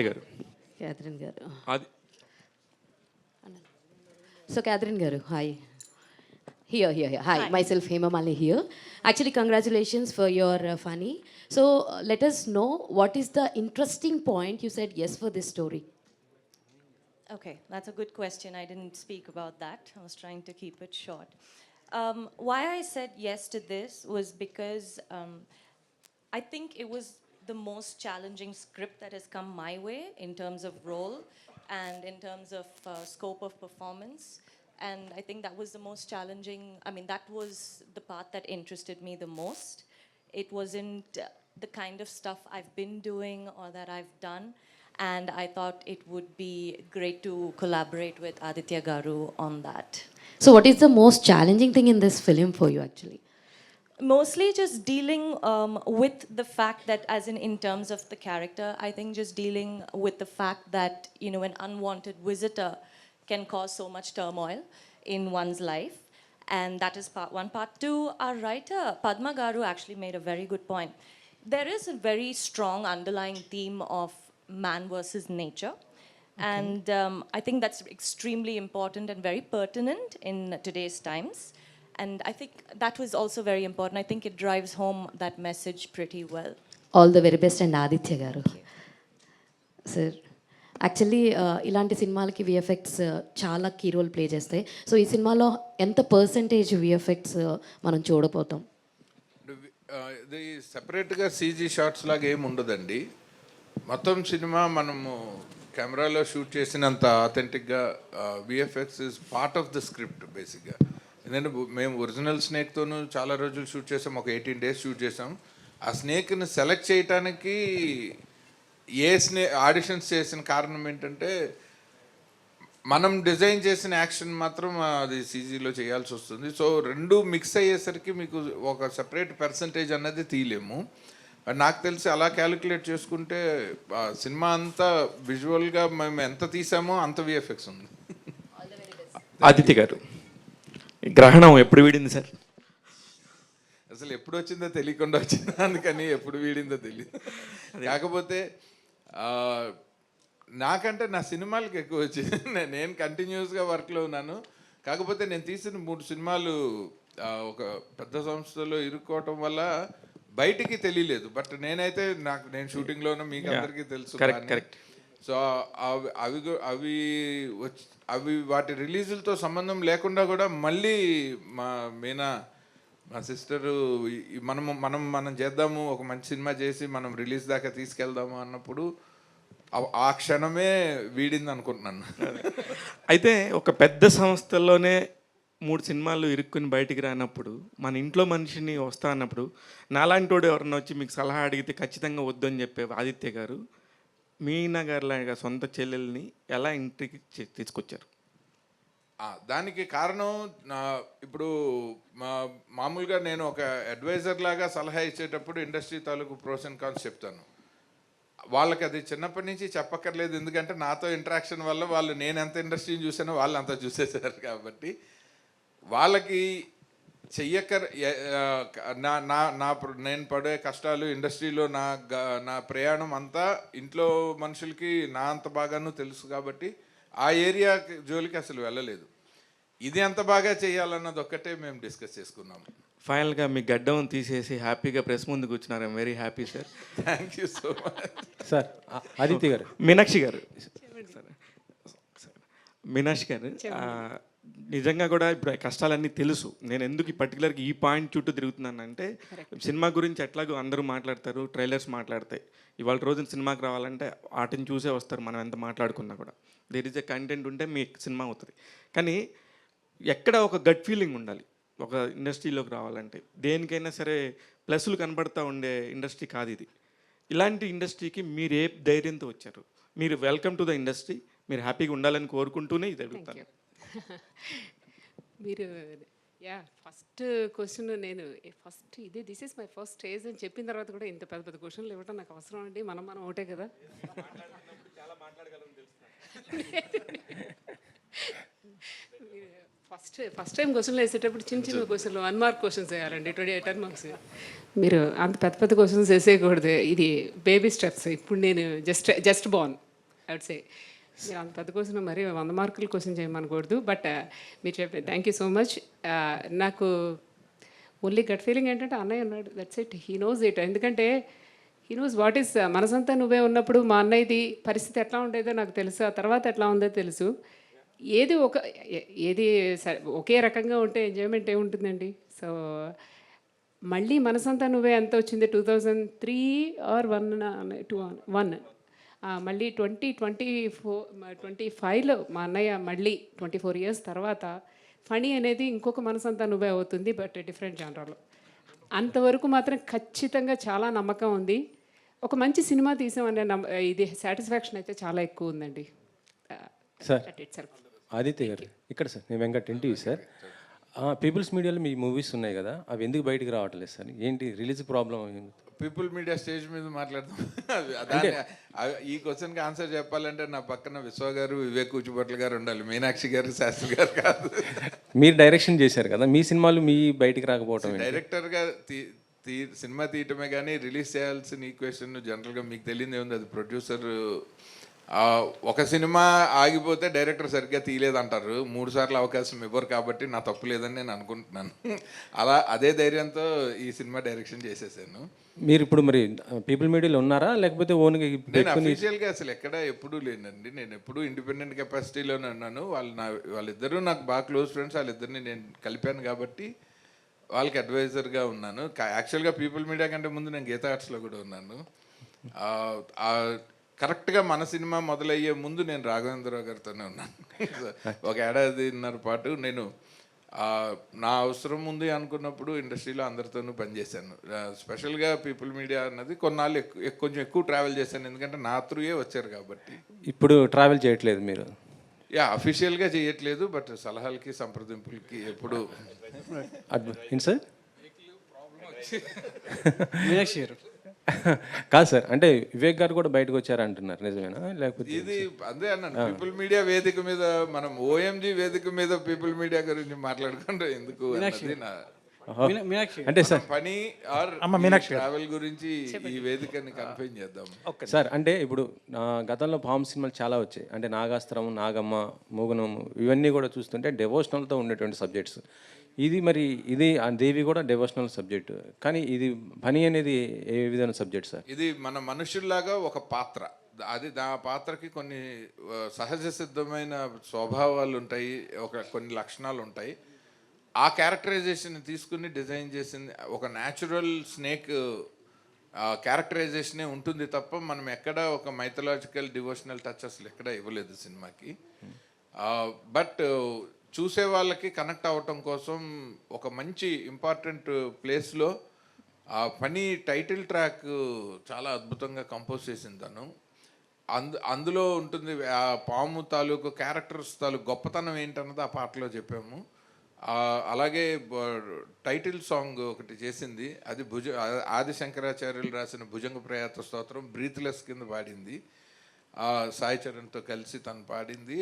గారు. క్యాథరిన్ గారు. అది So Catherine Garu, hi. Here. Hi, myself Hema Malini here. Actually, congratulations for your funny. So let us know what is the interesting point you said yes for this story. Okay, that's a good question. I didn't speak about that. I was trying to keep it short. Why I said yes to this was because I think it was the most challenging script that has come my way in terms of role and in terms of scope of performance. And I think that was the most challenging. I mean, that was the part that interested me the most. It wasn't the kind of stuff I've been doing or that I've done. And I thought it would be great to collaborate with Aditya Garu on that. So what is the most challenging thing in this film for you actually? Mostly just dealing with the fact that, as in terms of the character, I think just dealing with the fact that, you know, an unwanted visitor can cause so much turmoil in one's life. And that is part one. Part two, our writer, Padma Garu, actually made a very good point. There is a very strong underlying theme of man versus nature. Okay. And I think that's extremely important and very pertinent in today's times. And I think that was also very important. I think it drives home that message pretty well. All the very best and Aditya Garu. Sir actually ఇలాంటి సినిమాలకి VFX చాలా key role play చేస్తాయి. So ఈ సినిమాలో ఎంత percentage VFX మనం చూడబోతాం? ఇది సెపరేట్గా సీజీ షార్ట్స్ లాగా ఏమి ఉండదండి. మొత్తం సినిమా మనము కెమెరాలో షూట్ చేసినంత ఆథెంటిక్గా VFX is part of the script బేసిక్గా. ఎందుకంటే మేము ఒరిజినల్ స్నేక్తోనూ చాలా రోజులు షూట్ చేసాం, ఒక 18 days షూట్ చేసాం. ఆ స్నేక్ని సెలెక్ట్ చేయటానికి ఆడిషన్స్ చేసిన కారణం ఏంటంటే మనం డిజైన్ చేసిన యాక్షన్ మాత్రం అది సీజీలో చేయాల్సి వస్తుంది. సో రెండు మిక్స్ అయ్యేసరికి మీకు ఒక సెపరేట్ పర్సంటేజ్ అన్నది తీయలేము. నాకు తెలిసి అలా క్యాలిక్యులేట్ చేసుకుంటే సినిమా అంతా విజువల్గా మేము ఎంత తీసామో అంత విఎఫ్ఎక్స్ ఉంది. ఆదిత్య గారు, గ్రహణం ఎప్పుడు వీడింది సార్? అసలు ఎప్పుడు వచ్చిందో తెలియకుండా వచ్చిందా, అందుకని ఎప్పుడు వీడిందో తెలియదు. కాకపోతే నాకంటే నా సినిమాలకు ఎక్కువ వచ్చింది. నేను కంటిన్యూస్గా వర్క్లో ఉన్నాను. కాకపోతే నేను తీసిన 3 సినిమాలు ఒక పెద్ద సంస్థలో ఇరుక్కోవటం వల్ల బయటికి తెలియలేదు. బట్ నేనైతే నేను షూటింగ్లోనూ మీకు అందరికీ తెలుసు. సో అవి వాటి రిలీజులతో సంబంధం లేకుండా కూడా మళ్ళీ మా సిస్టరు మనం చేద్దాము, ఒక మంచి సినిమా చేసి మనం రిలీజ్ దాకా తీసుకెళ్దాము అన్నప్పుడు ఆ క్షణమే వీడింది అనుకుంటున్నాను. అయితే ఒక పెద్ద సంస్థల్లోనే 3 సినిమాలు ఇరుక్కుని బయటికి రానప్పుడు, మన ఇంట్లో మనిషిని వస్తా అన్నప్పుడు, నాలాంటోడు ఎవరన్నా వచ్చి మీకు సలహా అడిగితే ఖచ్చితంగా వద్దని చెప్పే ఆదిత్య గారు మీనా గారు లాగా సొంత చెల్లెల్ని ఎలా ఇంటికి తీసుకొచ్చారు? దానికి కారణం ఇప్పుడు మామూలుగా నేను ఒక అడ్వైజర్ లాగా సలహా ఇచ్చేటప్పుడు ఇండస్ట్రీ తాలూకు ప్రోస్ అండ్ కాన్స్ చెప్తాను. వాళ్ళకి అది చిన్నప్పటి నుంచి చెప్పక్కర్లేదు, ఎందుకంటే నాతో ఇంటరాక్షన్ వల్ల వాళ్ళు నేను ఎంత ఇండస్ట్రీని చూసానో వాళ్ళు అంతా చూసేసారు. కాబట్టి వాళ్ళకి నేను పడే కష్టాలు, ఇండస్ట్రీలో నా ప్రయాణం అంతా ఇంట్లో మనుషులకి నా అంత బాగానూ తెలుసు. కాబట్టి ఆ ఏరియా జోలికి అసలు వెళ్ళలేదు. ఇది ఎంత బాగా చేయాలన్నది ఒక్కటే మేము డిస్కస్ చేసుకున్నాము. ఫైనల్గా మీ గడ్డం తీసేసి హ్యాపీగా ప్రెస్ ముందు కూర్చున్నారు. I'm very happy sir. Thank you so much sir. Aditya గారు, మీనాక్షి గారు, మీనాక్షి గారు, నిజంగా కూడా ఇప్పుడు కష్టాలన్నీ తెలుసు. నేను ఎందుకు ఈ పర్టికులర్గా ఈ పాయింట్ చుట్టూ తిరుగుతున్నానంటే, సినిమా గురించి ఎట్లాగో అందరూ మాట్లాడతారు, ట్రైలర్స్ మాట్లాడతాయి. ఇవాళ రోజున సినిమాకి రావాలంటే వాటిని చూసే వస్తారు. మనం ఎంత మాట్లాడుకున్నా కూడా దేర్ ఈజ్ ఎ కంటెంట్ ఉంటే మీ సినిమా అవుతుంది. కానీ ఎక్కడ ఒక గట్ ఫీలింగ్ ఉండాలి ఒక ఇండస్ట్రీలోకి రావాలంటే. దేనికైనా సరే ప్లస్లు కనబడతా ఉండే ఇండస్ట్రీ కాదు ఇది. ఇలాంటి ఇండస్ట్రీకి మీరు ఏ ధైర్యంతో వచ్చారు? మీరు వెల్కమ్ టు ద ఇండస్ట్రీ, మీరు హ్యాపీగా ఉండాలని కోరుకుంటూనే ఇది అడుగుతాను. మీరు ఫస్ట్ క్వశ్చన్ నేను first this is my first stage అని చెప్పిన తర్వాత కూడా ఇంత పెద్ద పెద్ద క్వశ్చన్లు ఇవ్వటం నాకు అవసరం అండి. మనం ఒకటే కదా. ఫస్ట్ టైం క్వశ్చన్లు వేసేటప్పుడు చిన్న చిన్న క్వశ్చన్లు 1 మార్క్ క్వశ్చన్స్ వేయాలండి 10 మార్క్స్. మీరు అంత పెద్ద పెద్ద క్వశ్చన్స్ వేసేయకూడదు. ఇది బేబీ స్టెప్స్. ఇప్పుడు నేను just born I would say. మీరు అంత పెద్ద క్వశ్చన్ మరి 100 మార్కులు క్వశ్చన్ చేయమనకూడదు. బట్ మీరు చెప్పే థ్యాంక్ యూ సో మచ్. నాకు ఓన్లీ గట్ ఫీలింగ్ ఏంటంటే అన్నయ్య ఉన్నాడు, that's it. He knows it. ఎందుకంటే హీ నోస్ వాట్ ఈస్ మనసంతా నువ్వే ఉన్నప్పుడు మా అన్నయ్యది పరిస్థితి ఎట్లా ఉండేదో నాకు తెలుసు, ఆ తర్వాత ఎట్లా ఉందో తెలుసు. ఏది ఒకే రకంగా ఉంటే ఎంజాయ్మెంట్ ఏముంటుందండి. సో మళ్ళీ మనసంతా నువ్వే ఎంత వచ్చింది 2003 ఆర్ 1 మళ్ళీ 2025లో మా అన్నయ్య మళ్ళీ 24 ఇయర్స్ తర్వాత ఫనీ అనేది ఇంకొక మనసంతా నువ్వే అవుతుంది, బట్ డిఫరెంట్ జానరాలో. అంతవరకు మాత్రం ఖచ్చితంగా చాలా నమ్మకం ఉంది. ఒక మంచి సినిమా తీసామనే ఇది సాటిస్ఫాక్షన్ అయితే చాలా ఎక్కువ ఉందండి. Sir it self. ఆదిత్య గారు ఇక్కడ సార్, నేను వెంకట్ ఎన్టీవీ సార్. పీపుల్స్ మీడియాలో మీ మూవీస్ ఉన్నాయి కదా, అవి ఎందుకు బయటికి రావట్లేదు సార్? ఏంటి release problem? People media stage మీద మాట్లాడదాం. ఈ క్వశ్చన్కి ఆన్సర్ చెప్పాలంటే నా పక్కన విశ్వ గారు, వివేక్ కూచిభట్ల గారు ఉండాలి, మీనాక్షి గారు, శాస్త్రి గారు కాదు. మీరు డైరెక్షన్ చేశారు కదా, మీ సినిమాలు మీ బయటికి రాకపోవటం ఏంటి? డైరెక్టర్గా సినిమా తీయటమే కానీ రిలీజ్ చేయాల్సిన ఈక్వేషన్ జనరల్గా మీకు తెలియదు ఏముంది, అది ప్రొడ్యూసర్. ఒక సినిమా ఆగిపోతే డైరెక్టర్ సరిగ్గా తీయలేదంటారు, 3 సార్లు అవకాశం ఇవ్వరు, కాబట్టి నా తప్పు లేదని నేను అనుకుంటున్నాను. అదే ధైర్యంతో ఈ సినిమా డైరెక్షన్ చేసేసాను. మీరు ఇప్పుడు మరి పీపుల్ మీడియాలో ఉన్నారా, లేకపోతే ఓన్గా? నేను అఫీషియల్గా అసలు ఎక్కడ ఎప్పుడూ లేనండి. నేను ఎప్పుడూ ఇండిపెండెంట్ కెపాసిటీలోనే ఉన్నాను. వాళ్ళిద్దరూ నాకు బాగా క్లోజ్ ఫ్రెండ్స్, వాళ్ళిద్దరిని నేను కలిపాను కాబట్టి వాళ్ళకి అడ్వైజర్గా ఉన్నాను. యాక్చువల్గా పీపుల్ మీడియా కంటే ముందు నేను గీతా ఆర్ట్స్లో కూడా ఉన్నాను. కరెక్ట్గా మన సినిమా మొదలయ్యే ముందు నేను రాఘవేంద్రరావు గారితోనే ఉన్నాను. 1 ఏడాదిన్నర పాటు నేను నా అవసరం ఉంది అనుకున్నప్పుడు ఇండస్ట్రీలో అందరితోనూ పనిచేశాను. స్పెషల్గా పీపుల్ మీడియా అన్నది కొన్నాళ్ళు కొంచెం ఎక్కువ ట్రావెల్ చేశాను, ఎందుకంటే నా త్రూయే వచ్చారు కాబట్టి. ఇప్పుడు ట్రావెల్ చేయట్లేదు మీరు? అఫీషియల్గా చేయట్లేదు, బట్ సలహాలకి సంప్రదింపులకి ఎప్పుడు. ఏంటి సార్? మీనాక్షి గారు కాదు సార్, అంటే వివేక్ గారు కూడా బయటకు వచ్చారంటున్నారు, నిజమేనా? లేకపోతే ఇది అదే అన్నాను, పీపుల్ మీడియా వేదిక మీద మనం ఓఎంజీ వేదిక మీద పీపుల్ మీడియా గురించి మాట్లాడుకుంటే ఎందుకు అన్నది నా మీనాక్షి అంటే సార్ పని ఆర్ ట్రావెల్ గురించి ఈ వేదికని కన్ఫైన్ చేద్దాం సార్. అంటే ఇప్పుడు గతంలో పాము సినిమాలు చాలా వచ్చాయి, అంటే నాగాస్త్రం, నాగమ్మ, మూగనము, ఇవన్నీ కూడా చూస్తుంటే డెవోషనల్తో ఉండేటువంటి సబ్జెక్ట్స్. ఇది మరి ఇది దేవి కూడా డెవోషనల్ సబ్జెక్ట్, కానీ ఇది పని అనేది ఏ విధమైన సబ్జెక్ట్ సార్? ఇది మన మనుషుల్లాగా ఒక పాత్ర, అది ఆ పాత్రకి కొన్ని సహజ సిద్ధమైన స్వభావాలు ఉంటాయి, కొన్ని లక్షణాలు ఉంటాయి. ఆ క్యారెక్టరైజేషన్ తీసుకుని డిజైన్ చేసింది ఒక న్యాచురల్ స్నేక్ క్యారెక్టరైజేషనే ఉంటుంది తప్ప మనం ఎక్కడ ఒక మైథలాజికల్ డివోషనల్ టచ్ అసలు ఎక్కడ ఇవ్వలేదు సినిమాకి. బట్ చూసే వాళ్ళకి కనెక్ట్ అవ్వటం కోసం ఒక మంచి ఇంపార్టెంట్ ప్లేస్లో ఆ పని టైటిల్ ట్రాక్ చాలా అద్భుతంగా కంపోజ్ చేసింది తను. అందులో ఉంటుంది ఆ పాము తాలూకు క్యారెక్టర్స్ తాలూకు గొప్పతనం ఏంటన్నది ఆ పాటలో చెప్పాము. అలాగే టైటిల్ సాంగ్ ఒకటి చేసింది, అది ఆది శంకరాచార్యులు రాసిన భుజంగ ప్రయాత స్తోత్రం బ్రీత్లెస్ కింద పాడింది, సాయి చరణ్తో కలిసి తను పాడింది.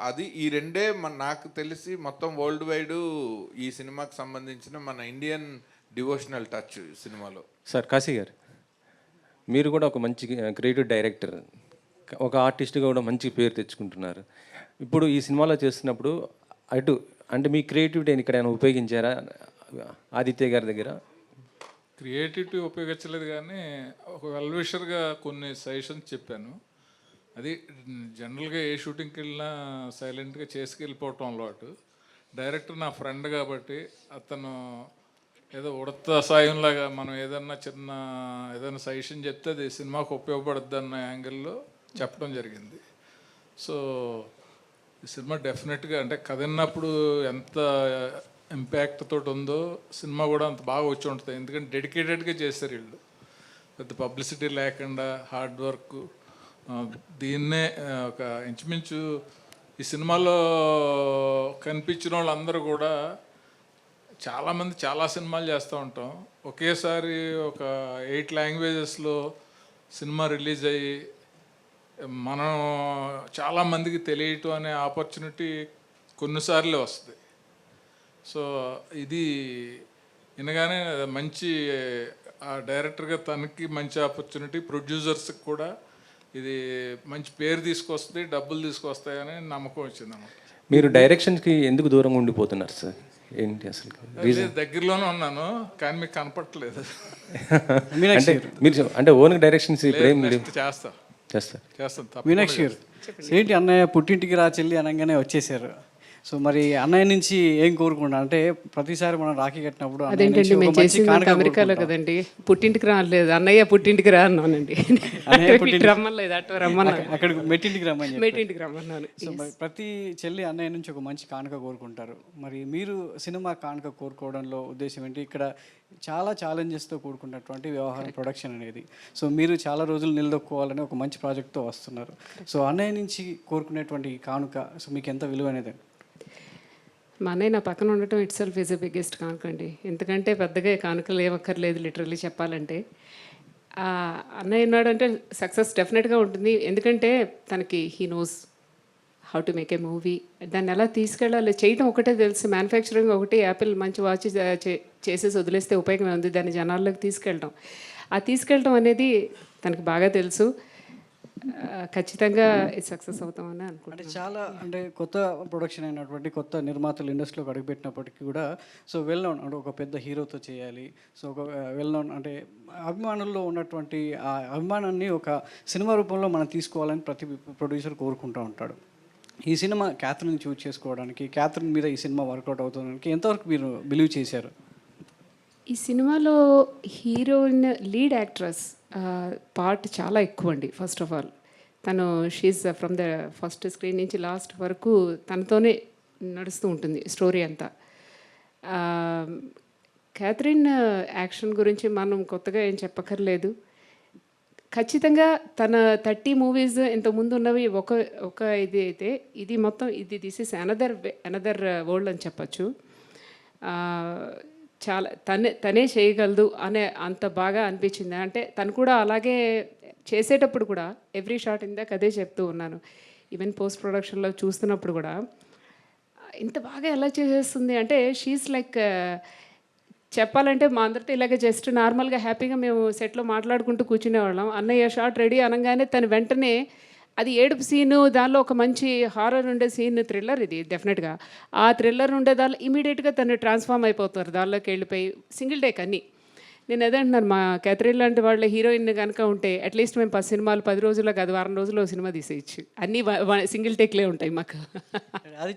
అది ఈ రెండే నాకు తెలిసి మొత్తం వరల్డ్ వైడ్ ఈ సినిమాకి సంబంధించిన మన ఇండియన్ డివోషనల్ టచ్ సినిమాలో. సార్ కాశీ గారు, మీరు కూడా ఒక మంచి క్రియేటివ్ డైరెక్టర్, ఒక ఆర్టిస్ట్గా కూడా మంచి పేరు తెచ్చుకుంటున్నారు. ఇప్పుడు ఈ సినిమాలో చేస్తున్నప్పుడు అంటే మీ క్రియేటివిటీని ఇక్కడ ఏమైనా ఉపయోగించారా ఆదిత్య గారి దగ్గర? క్రియేటివిటీ ఉపయోగించలేదు, కానీ ఒక వెల్విషర్గా కొన్ని సజెషన్స్ చెప్పాను. అది జనరల్గా ఏ షూటింగ్కి వెళ్ళినా సైలెంట్గా చేసుకెళ్ళిపోవటం అలవాటు. డైరెక్టర్ నా ఫ్రెండ్ కాబట్టి అతను ఏదో ఉడత సాయంలాగా మనం ఏదైనా సజెషన్ చెప్తే అది సినిమాకు ఉపయోగపడుద్ది అన్న యాంగిల్లో చెప్పడం జరిగింది. సో ఈ సినిమా డెఫినెట్గా అంటే కథ విన్నప్పుడు ఎంత ఇంపాక్ట్ తోటి ఉందో సినిమా కూడా అంత బాగా వచ్చి ఉంటుంది. ఎందుకంటే డెడికేటెడ్గా చేస్తారు వీళ్ళు, పెద్ద పబ్లిసిటీ లేకుండా హార్డ్ వర్క్. దీన్నే ఒక ఇంచుమించు ఈ సినిమాలో కనిపించిన వాళ్ళందరూ కూడా చాలామంది చాలా సినిమాలు చేస్తూ ఉంటాం. ఒకేసారి ఒక 8 లాంగ్వేజెస్లో సినిమా రిలీజ్ అయ్యి మనం చాలామందికి తెలియటం అనే ఆపర్చునిటీ కొన్నిసార్లు వస్తుంది. సో ఇది వినగానే మంచి ఆ డైరెక్టర్గా తనకి మంచి ఆపర్చునిటీ, ప్రొడ్యూసర్స్కి కూడా ఇది మంచి పేరు తీసుకొస్తుంది, డబ్బులు తీసుకొస్తాయని నమ్మకం వచ్చింది అన్నమాట. మీరు డైరెక్షన్కి ఎందుకు దూరంగా ఉండిపోతున్నారు సార్? ఏంటి అసలు లేదు, దగ్గరలోనే ఉన్నాను కానీ మీకు కనపట్లేదు. అంటే మీరు అంటే ఓన్ డైరెక్షన్స్ ఇప్పుడు ఏం మీరు నెక్స్ట్ చేస్తాను చేస్తారు? మీనాక్షి గారు, ఏంటి అన్నయ్య పుట్టింటికి రా చెల్లి అనగానే వచ్చేసారు. సో మరి అన్నయ్య నుంచి ఏం కోరుకుంటున్నారు? అంటే ప్రతిసారి మనం రాఖీ కట్టినప్పుడు అన్నయ్య నుంచి అదేంటండి, ఒక మేము మంచి చేసింది కానుక అమెరికాలో కోరుకుంటాం. కదండి, పుట్టింటికి రాలేదు, అన్నయ్య పుట్టింటికి రా అన్నానండి. ఇటు రమ్మలేదు, అటు రమ్మన్నాను, అక్కడికి మెట్టింటికి రమ్మని చెప్పారు. మెట్టింటికి రమ్మన్నాను. సో మరి ప్రతి చెల్లి అన్నయ్య నుంచి ఒక మంచి కానుక కోరుకుంటారు. మరి మీరు సినిమా కానుక కోరుకోవడంలో ఉద్దేశం ఏంటి? ఇక్కడ చాలా ఛాలెంజెస్తో కూడుకున్నటువంటి వ్యవహారం ప్రొడక్షన్ అనేది. సో మీరు చాలా రోజులు నిలదొక్కుకోవాలని ఒక మంచి ప్రాజెక్ట్తో వస్తున్నారు. సో అన్నయ్య నుంచి కోరుకునేటువంటి ఈ కానుక సో మీకు ఎంత విలువైనది? మా అన్నయ్య నా పక్కన ఉండటం itself is a biggest కానుకండి. ఎందుకంటే పెద్దగా కానుకలు ఏమక్కర్లేదు లిటరల్లీ చెప్పాలంటే. అన్నయ్య ఉన్నాడంటే సక్సెస్ డెఫినెట్గా ఉంటుంది. ఎందుకంటే తనకి he knows how to make a movie, దాన్ని ఎలా తీసుకెళ్ళాలి చేయటం ఒకటే తెలుసు. మ్యానుఫ్యాక్చరింగ్ ఒకటి, యాపిల్ మంచి వాచ్ చేసేసి వదిలేస్తే ఉపయోగమే ఉంది, దాన్ని జనాల్లోకి తీసుకెళ్ళడం. ఆ తీసుకెళ్ళడం అనేది తనకి బాగా తెలుసు. ఖచ్చితంగా ఇది సక్సెస్ అవుతామని అనుకుంటున్నాను. అంటే కొత్త ప్రొడక్షన్ అయినటువంటి కొత్త నిర్మాతలు ఇండస్ట్రీలోకి అడుగుపెట్టినప్పటికీ కూడా సో వెల్ నోన్ అంటే ఒక పెద్ద హీరోతో చేయాలి. సో ఒక వెల్ నోన్ అంటే అభిమానుల్లో ఉన్నటువంటి ఆ అభిమానాన్ని ఒక సినిమా రూపంలో మనం తీసుకోవాలని ప్రతి ప్రొడ్యూసర్ కోరుకుంటూ ఉంటాడు. ఈ సినిమా క్యాథరిన్ చూజ్ చేసుకోవడానికి, క్యాథరిన్ మీద ఈ సినిమా వర్కౌట్ అవుతుందానికి ఎంతవరకు మీరు బిలీవ్ చేశారు? ఈ సినిమాలో హీరోయిన్ లీడ్ యాక్ట్రెస్ పార్ట్ చాలా ఎక్కువ అండి. ఫస్ట్ ఆఫ్ ఆల్ తను she's from the first screen నుంచి లాస్ట్ వరకు తనతోనే నడుస్తూ ఉంటుంది స్టోరీ అంతా. క్యాథరిన్ యాక్షన్ గురించి మనం కొత్తగా ఏం చెప్పక్కర్లేదు. ఖచ్చితంగా తన 30 మూవీస్ ఇంతకుముందు ఉన్నవి ఒక ఇది అయితే, ఇది మొత్తం ఇది దిస్ ఇస్ అనదర్ వరల్డ్ అని చెప్పచ్చు. చాలా తనే చేయగలదు అనే అంత బాగా అనిపించింది. అంటే తను కూడా అలాగే చేసేటప్పుడు కూడా ఎవ్రీ షాట్ ఇందాక అదే చెప్తూ ఉన్నాను. ఈవెన్ పోస్ట్ ప్రొడక్షన్లో చూస్తున్నప్పుడు కూడా ఇంత బాగా ఎలా చేసేస్తుంది అంటే షీస్ లైక్, చెప్పాలంటే మా అందరితో ఇలాగే జస్ట్ నార్మల్గా హ్యాపీగా మేము సెట్లో మాట్లాడుకుంటూ కూర్చునేవాళ్ళం. అన్నయ్య షాట్ రెడీ అనగానే తను వెంటనే అది ఏడుపు సీను, దానిలో ఒక మంచి హారర్ ఉండే సీన్, థ్రిల్లర్ ఇది డెఫినెట్గా. ఆ థ్రిల్లర్ ఉండే దానిలో ఇమీడియట్గా తను ట్రాన్స్ఫార్మ్ అయిపోతారు, దానిలోకి వెళ్ళిపోయి సింగిల్ టేక్ అన్నీ. నేను అదే అంటున్నాను, మా క్యాథరిన్ లాంటి వాళ్ళ హీరోయిన్ కనుక ఉంటే అట్లీస్ట్ మేము 10 సినిమాలు 10 రోజుల్లో కాదు, వారం రోజుల్లో సినిమా తీసేయచ్చు. అన్నీ సింగిల్ టేక్లే ఉంటాయి మాకు. అది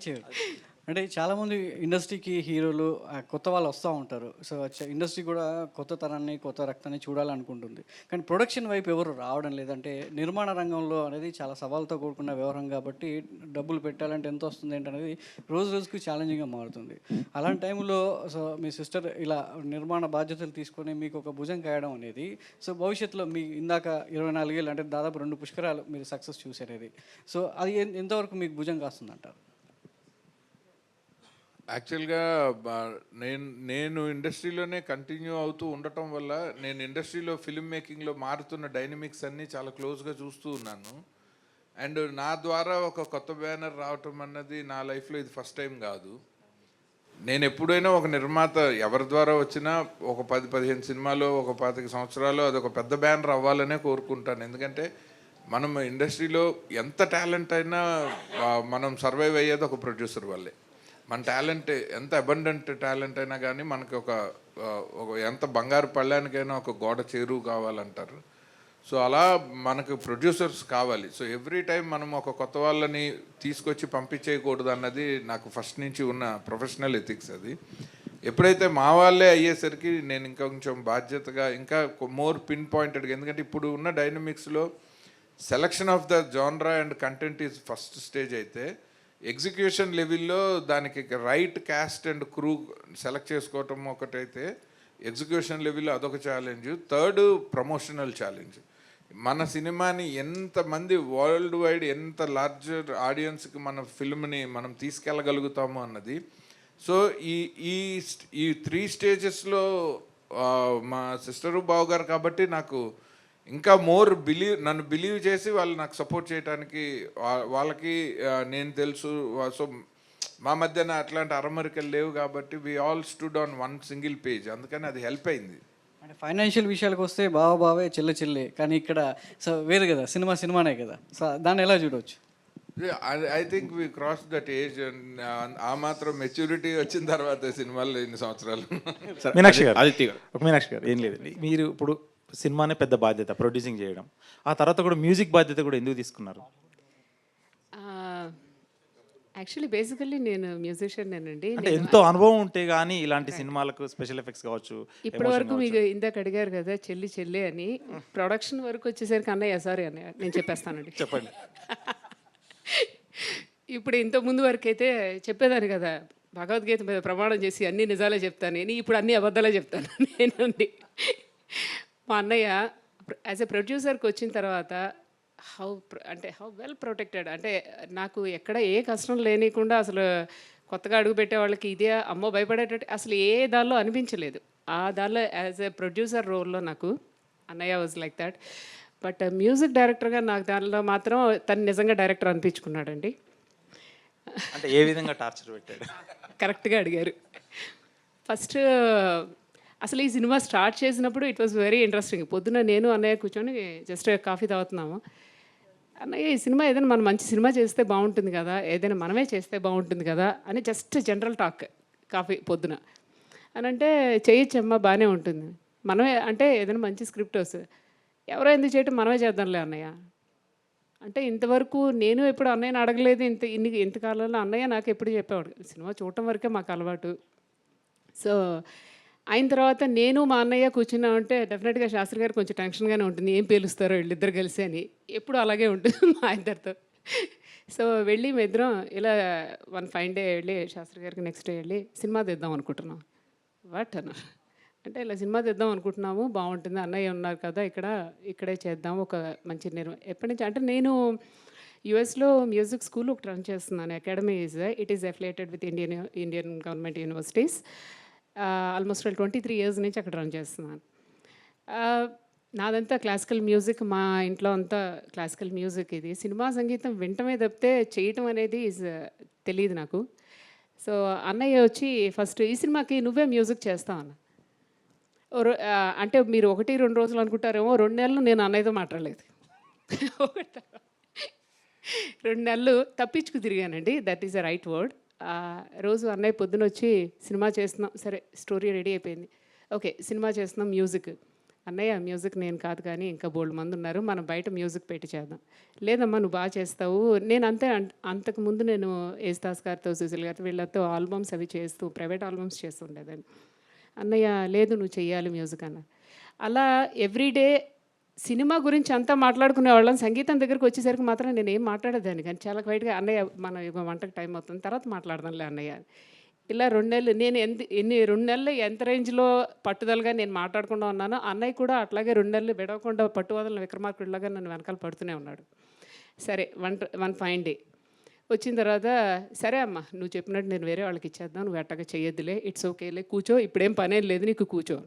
అంటే చాలామంది ఇండస్ట్రీకి హీరోలు కొత్త వాళ్ళు వస్తూ ఉంటారు. సో ఇండస్ట్రీ కూడా కొత్త తరాన్ని కొత్త రక్తాన్ని చూడాలనుకుంటుంది. కానీ ప్రొడక్షన్ వైపు ఎవరు రావడం లేదంటే నిర్మాణ రంగంలో అనేది చాలా సవాల్తో కూడుకున్న వ్యవహారం కాబట్టి డబ్బులు పెట్టాలంటే ఎంత వస్తుంది ఏంటనేది రోజు రోజుకి ఛాలెంజింగ్గా మారుతుంది. అలాంటి టైంలో సో మీ సిస్టర్ ఇలా నిర్మాణ బాధ్యతలు తీసుకొని మీకు ఒక భుజం కాయడం అనేది సో భవిష్యత్తులో మీ ఇందాక 24 ఏళ్ళు అంటే దాదాపు 2 పుష్కరాలు మీరు సక్సెస్ చూసేది. సో అది ఎంతవరకు మీకు భుజం కాస్తుందంటారు? యాక్చువల్గా నేను ఇండస్ట్రీలోనే కంటిన్యూ అవుతూ ఉండటం వల్ల నేను ఇండస్ట్రీలో ఫిల్మ్ మేకింగ్లో మారుతున్న డైనమిక్స్ అన్నీ చాలా క్లోజ్గా చూస్తూ ఉన్నాను. అండ్ నా ద్వారా ఒక కొత్త బ్యానర్ రావటం అన్నది నా లైఫ్లో ఇది ఫస్ట్ టైం కాదు. నేను ఎప్పుడైనా ఒక నిర్మాత ఎవరి ద్వారా వచ్చినా ఒక 10-15 సినిమాలు, ఒక 25 సంవత్సరాలు అదొక పెద్ద బ్యానర్ అవ్వాలనే కోరుకుంటాను. ఎందుకంటే మనం ఇండస్ట్రీలో ఎంత టాలెంట్ అయినా మనం సర్వైవ్ అయ్యేది ఒక ప్రొడ్యూసర్ వల్లే. మన టాలెంట్ ఎంత అబండెంట్ టాలెంట్ అయినా కానీ మనకి ఒక ఎంత బంగారు పళ్ళానికైనా ఒక గోడ చేరువు కావాలంటారు. సో అలా మనకు ప్రొడ్యూసర్స్ కావాలి. సో ఎవ్రీ టైం మనం ఒక కొత్త వాళ్ళని తీసుకొచ్చి పంపించేయకూడదు అన్నది నాకు ఫస్ట్ నుంచి ఉన్న ప్రొఫెషనల్ ఎథిక్స్. అది ఎప్పుడైతే మా వాళ్ళే అయ్యేసరికి నేను ఇంకా కొంచెం బాధ్యతగా ఇంకా మోర్ పిన్ పాయింటెడ్గా, ఎందుకంటే ఇప్పుడు ఉన్న డైనమిక్స్లో selection of the genre and content is first stage అయితే ఎగ్జిక్యూషన్ లెవెల్లో దానికి right cast and crew select చేసుకోవటం ఒకటైతే ఎగ్జిక్యూషన్ లెవెల్లో అదొక ఛాలెంజ్. Third promotional challenge. మన సినిమాని ఎంతమంది వరల్డ్ వైడ్ ఎంత లార్జర్ ఆడియన్స్కి మన ఫిల్మ్ని మనం తీసుకెళ్ళగలుగుతాము అన్నది. సో ఈ 3 స్టేజెస్లో మా సిస్టరు బావగారు కాబట్టి నాకు ఇంకా మోర్ నన్ను బిలీవ్ చేసి వాళ్ళు నాకు సపోర్ట్ చేయడానికి వాళ్ళకి నేను తెలుసు. సో మా మధ్యన అట్లాంటి అరమరికలు లేవు కాబట్టి we all stood on one single page, అందుకని అది హెల్ప్ అయింది. అంటే ఫైనాన్షియల్ విషయాలకు వస్తే బావే చెల్లె కానీ ఇక్కడ సో వేరు కదా, సినిమానే కదా, సో దాన్ని ఎలా చూడవచ్చు? I think we cross that age, ఆ మాత్రం మెచ్యూరిటీ వచ్చిన తర్వాత సినిమాలు ఎన్ని సంవత్సరాలు. మీనాక్షి గారు, ఆదిత్య గారు, మీనాక్షి గారు, ఏం లేదండి, మీరు ఇప్పుడు సినిమానే పెద్ద బాధ్యత ప్రొడ్యూసింగ్ చేయడం, ఆ తర్వాత కూడా మ్యూజిక్ బాధ్యత కూడా ఎందుకు తీసుకున్నారు? యాక్చువల్లీ బేసికల్లీ నేను మ్యూజిషియన్నేనండి. అంటే ఎంతో అనుభవం ఉంటే కానీ ఇలాంటి సినిమాలకు స్పెషల్ ఎఫెక్ట్స్ కావచ్చు. ఇప్పటి వరకు మీకు ఇందాక అడిగారు కదా చెల్లి అని, ప్రొడక్షన్ వరకు వచ్చేసరికి అన్నయ్య సారీ అన్నయ్య నేను చెప్పేస్తానండి. చెప్పండి. ఇప్పుడు ఇంత ముందు వరకు అయితే చెప్పేదాన్ని కదా, భగవద్గీత మీద ప్రమాణం చేసి అన్ని నిజాలే చెప్తాను నేను, ఇప్పుడు అన్ని అబద్ధాలే చెప్తాను నేనండి. మా అన్నయ్య యాజ్ ఎ ప్రొడ్యూసర్కి వచ్చిన తర్వాత హౌ వెల్ ప్రొటెక్టెడ్ అంటే, నాకు ఎక్కడ ఏ కష్టం లేనికుండా అసలు కొత్తగా అడుగు పెట్టే వాళ్ళకి ఇదే అమ్మో భయపడేటట్టు అసలు ఏ దానిలో అనిపించలేదు. ఆ దానిలో యాజ్ ఎ ప్రొడ్యూసర్ రోల్లో నాకు అన్నయ్య was like that. But music డైరెక్టర్గా నాకు దానిలో మాత్రం తను నిజంగా డైరెక్టర్ అనిపించుకున్నాడండి. అంటే ఏ విధంగా టార్చర్ పెట్టాడు? కరెక్ట్గా అడిగారు. ఫస్ట్ అసలు ఈ సినిమా స్టార్ట్ చేసినప్పుడు ఇట్ వాజ్ వెరీ ఇంట్రెస్టింగ్. పొద్దున నేను అన్నయ్య కూర్చొని జస్ట్ కాఫీ తాగుతున్నాము. అన్నయ్య ఈ సినిమా ఏదైనా మనం మంచి సినిమా చేస్తే బాగుంటుంది కదా, ఏదైనా మనమే చేస్తే బాగుంటుంది కదా అని జస్ట్ జనరల్ టాక్ కాఫీ పొద్దున అని అంటే, చేయొచ్చమ్మా బాగానే ఉంటుంది మనమే, అంటే ఏదైనా మంచి స్క్రిప్ట్ వస్తుంది ఎవరో ఎందుకు చేయటం మనమే చేద్దాంలే అన్నయ్య అంటే. ఇంతవరకు నేను ఎప్పుడు అన్నయ్యని అడగలేదు. ఇంతకాలంలో అన్నయ్య నాకు ఎప్పుడు చెప్పేవాడు, సినిమా చూడటం వరకే మాకు అలవాటు. సో అయిన తర్వాత నేను మా అన్నయ్య కూర్చున్నామంటే డెఫినెట్గా శాస్త్రి గారు కొంచెం టెన్షన్గానే ఉంటుంది, ఏం పేలుస్తారో వీళ్ళిద్దరు కలిసి అని. ఎప్పుడు అలాగే ఉంటుంది మా ఇద్దరితో. సో వెళ్ళి మీ ఇద్దరం ఇలా వన్ ఫైన్ డే వెళ్ళి శాస్త్రి గారికి నెక్స్ట్ డే వెళ్ళి సినిమా తీద్దాం అనుకుంటున్నాం. వాట్ అన్న అంటే ఇలా సినిమా తీద్దాం అనుకుంటున్నాము, బాగుంటుంది అన్నయ్య ఉన్నారు కదా ఇక్కడే చేద్దాం ఒక మంచి ఎప్పటి నుంచి అంటే, నేను యుఎస్లో మ్యూజిక్ స్కూల్ ఒకటి రన్ చేస్తున్నాను. Academy it is affiliated with Indian government universities. Almost 23 years నుంచి అక్కడ రన్ చేస్తున్నాను. నాదంతా క్లాసికల్ మ్యూజిక్, మా ఇంట్లో అంతా క్లాసికల్ మ్యూజిక్. ఇది సినిమా సంగీతం వింటమే తప్పితే చేయటం అనేది తెలియదు నాకు. సో అన్నయ్య వచ్చి ఫస్ట్ ఈ సినిమాకి నువ్వే మ్యూజిక్ చేస్తావు అన్న. అంటే మీరు 1-2 రోజులు అనుకుంటారేమో, 2 నెలలు నేను అన్నయ్యతో మాట్లాడలేదు. 2 నెలలు తప్పించుకు తిరిగానండి, that is a right word. రోజు అన్నయ్య పొద్దున వచ్చి సినిమా చేస్తున్నాం, సరే స్టోరీ రెడీ అయిపోయింది, ఓకే సినిమా చేస్తున్నాం మ్యూజిక్. అన్నయ్య మ్యూజిక్ నేను కాదు కానీ ఇంకా బోల్డ్ మంది ఉన్నారు, మనం బయట మ్యూజిక్ పెట్టి చేద్దాం. లేదమ్మా నువ్వు బాగా చేస్తావు. నేను అంతకుముందు నేను యేసుదాస్ గారితో సుశీల్ గారితో వీళ్ళతో ఆల్బమ్స్ అవి చేస్తూ ప్రైవేట్ ఆల్బమ్స్ చేస్తుండేదాన్ని. అన్నయ్య లేదు నువ్వు చెయ్యాలి మ్యూజిక్ అన్న. అలా ఎవ్రీడే సినిమా గురించి అంతా మాట్లాడుకునే వాళ్ళం. సంగీతం దగ్గరికి వచ్చేసరికి మాత్రం నేను ఏం మాట్లాడేదాన్ని కానీ చాలా క్వైట్గా అన్నయ్య మన వంటకు టైం అవుతుంది తర్వాత మాట్లాడదాంలే అన్నయ్య. ఇలా 2 నెలలు నేను 2 నెలలు ఎంత రేంజ్లో పట్టుదలగా నేను మాట్లాడకుండా ఉన్నానో, అన్నయ్య కూడా అట్లాగే 2 నెలలు విడవకుండా పట్టువదలని విక్రమార్కుడిలాగా నన్ను వెనకాల పడుతూనే ఉన్నాడు. సరే వన్ ఫైన్ డే వచ్చిన తర్వాత, సరే అమ్మ నువ్వు చెప్పినట్టు నేను వేరే వాళ్ళకి ఇచ్చేద్దాం, నువ్వు అట్టగా చేయొద్దులే, ఇట్స్ ఓకేలే, కూర్చో, ఇప్పుడేం పనేం లేదు నీకు, కూర్చో.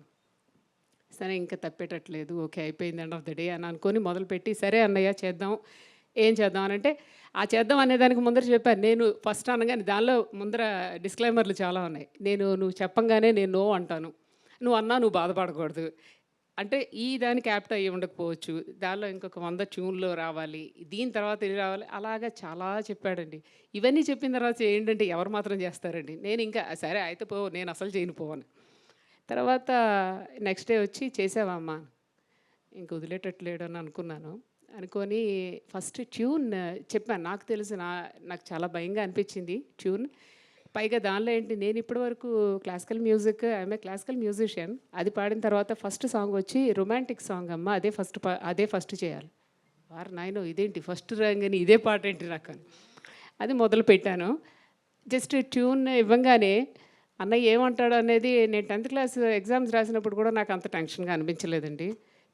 సరే ఇంకా తప్పేటట్లేదు, ఓకే అయిపోయింది ఎండ్ ఆఫ్ ద డే అని అనుకొని మొదలుపెట్టి, సరే అన్నయ్య చేద్దాం, ఏం చేద్దాం అని అంటే, ఆ చేద్దాం అనేదానికి ముందర చెప్పాను నేను. ఫస్ట్ అనగానే దానిలో ముందర డిస్క్లైమర్లు చాలా ఉన్నాయి. నువ్వు చెప్పంగానే నేను నో అంటాను, నువ్వు అన్నా నువ్వు బాధపడకూడదు అంటే ఈ దానికి యాప్ట్ అయ్యి ఉండకపోవచ్చు, దానిలో ఇంకొక 100 ట్యూన్లు రావాలి, దీని తర్వాత ఇది రావాలి, అలాగా చాలా చెప్పాడండి. ఇవన్నీ చెప్పిన తర్వాత ఏంటంటే ఎవరు మాత్రం చేస్తారండి. నేను ఇంకా సరే అయితే నేను అసలు చేయను పోవని. తర్వాత నెక్స్ట్ డే వచ్చి చేసావమ్మా, ఇంక వదిలేటట్లేడు అని అనుకొని ఫస్ట్ ట్యూన్ చెప్పాను. నాకు తెలుసు నాకు చాలా భయంగా అనిపించింది ట్యూన్. పైగా దానిలో ఏంటి, నేను ఇప్పటివరకు classical music, I'm a classical musician. అది పాడిన తర్వాత ఫస్ట్ సాంగ్ వచ్చి రొమాంటిక్ సాంగ్ అమ్మ, అదే ఫస్ట్ చేయాలి. వారు నాయనో ఇదేంటి ఫస్ట్ రాగానే ఇదే పాట ఏంటి నాకు అని అది మొదలు పెట్టాను. జస్ట్ ట్యూన్ ఇవ్వంగానే అన్నయ్య ఏమంటాడు అనేది, నేను 10th క్లాస్ ఎగ్జామ్స్ రాసినప్పుడు కూడా నాకు అంత టెన్షన్గా అనిపించలేదండి.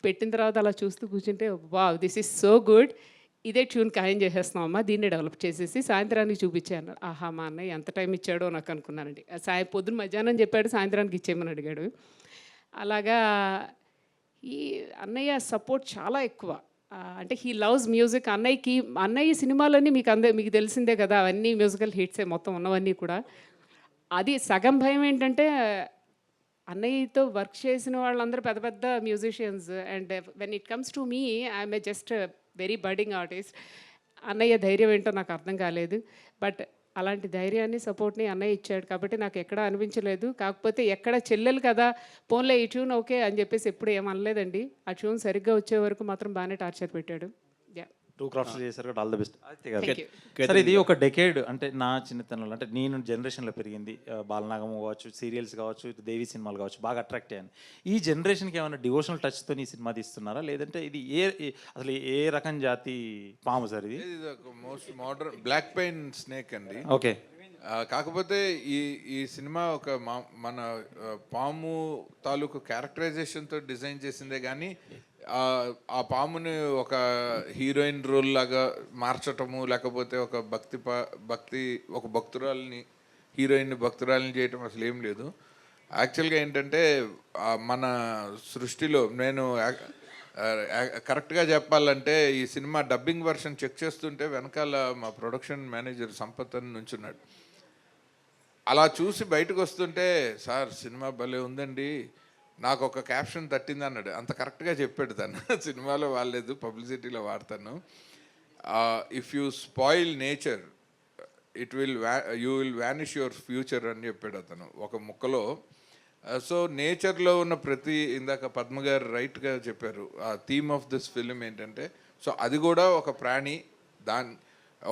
పెట్టిన తర్వాత అలా చూస్తూ కూర్చుంటే wow this is so good, ఇదే ట్యూన్ ఖాయం చేసేస్తున్నామమ్మా, దీన్ని డెవలప్ చేసేసి సాయంత్రానికి చూపించాను. ఆహా మా అన్నయ్య ఎంత టైం ఇచ్చాడో నాకు అనుకున్నానండి. పొద్దున్న మధ్యాహ్నం చెప్పాడు, సాయంత్రానికి ఇచ్చేయమని అడిగాడు. అలాగా ఈ అన్నయ్య సపోర్ట్ చాలా ఎక్కువ. అంటే హీ లవ్స్ మ్యూజిక్. అన్నయ్య సినిమాలన్నీ మీకు తెలిసిందే కదా, అవన్నీ మ్యూజికల్ హిట్సే మొత్తం ఉన్నవన్నీ కూడా. అది సగం భయం ఏంటంటే అన్నయ్యతో వర్క్ చేసిన వాళ్ళందరూ పెద్ద పెద్ద musicians, and when it comes to me I'm a just very budding artist. అన్నయ్య ధైర్యం ఏంటో నాకు అర్థం కాలేదు. బట్ అలాంటి ధైర్యాన్ని, సపోర్ట్ని అన్నయ్య ఇచ్చాడు కాబట్టి నాకు ఎక్కడా అనిపించలేదు. కాకపోతే ఎక్కడ చెల్లెలు కదా, పోన్లే ఈ ట్యూన్ ఓకే అని చెప్పేసి ఎప్పుడు ఏమనలేదండి. ఆ ట్యూన్ సరిగ్గా వచ్చే వరకు మాత్రం బాగానే టార్చర్ పెట్టాడు. యా, 2 క్రాఫ్ట్స్ చేశారు కాబట్టి all the best. Thank you. సరే, ఇది ఒక డెకేడ్ అంటే నా చిన్నతనంలో అంటే నేను జనరేషన్లో పెరిగింది. బాలనాగం కావచ్చు, సీరియల్స్ కావచ్చు, దేవి సినిమాలు కావచ్చు, బాగా అట్రాక్ట్ అయ్యాను. ఈ జనరేషన్కి ఏమైనా డివోషనల్ టచ్తో ఈ సినిమా తీస్తున్నారా, లేదంటే ఇది అసలు ఏ రకం జాతి పాము సార్ ఇది? ఇది ఒక most modern black pain snake అండి. ఓకే. కాకపోతే ఈ సినిమా ఒక మన పాము తాలూకు క్యారెక్టరైజేషన్తో డిజైన్ చేసిందే కానీ ఆ పాముని ఒక హీరోయిన్ రోల్ లాగా మార్చటము, లేకపోతే ఒక ఒక భక్తురాలని, హీరోయిన్ భక్తురాలని చేయటం అసలు ఏం లేదు. యాక్చువల్గా ఏంటంటే మన సృష్టిలో నేను కరెక్ట్గా చెప్పాలంటే ఈ సినిమా డబ్బింగ్ వర్షన్ చెక్ చేస్తుంటే వెనకాల మా ప్రొడక్షన్ మేనేజర్ సంపత్ అని నుంచున్నాడు. అలా చూసి బయటకు వస్తుంటే, సార్ సినిమా భలే ఉందండి, నాకు ఒక క్యాప్షన్ తట్టింది అన్నాడు. అంత కరెక్ట్గా చెప్పాడు తను. సినిమాలో వాడలేదు, పబ్లిసిటీలో వాడతాను. If you spoil nature you will vanish your future అని చెప్పాడు అతను ఒక ముక్కలో. సో నేచర్లో ఉన్న ఇందాక పద్మ గారు రైట్గా చెప్పారు, ఆ థీమ్ ఆఫ్ దిస్ ఫిలిం ఏంటంటే, సో అది కూడా ఒక ప్రాణి.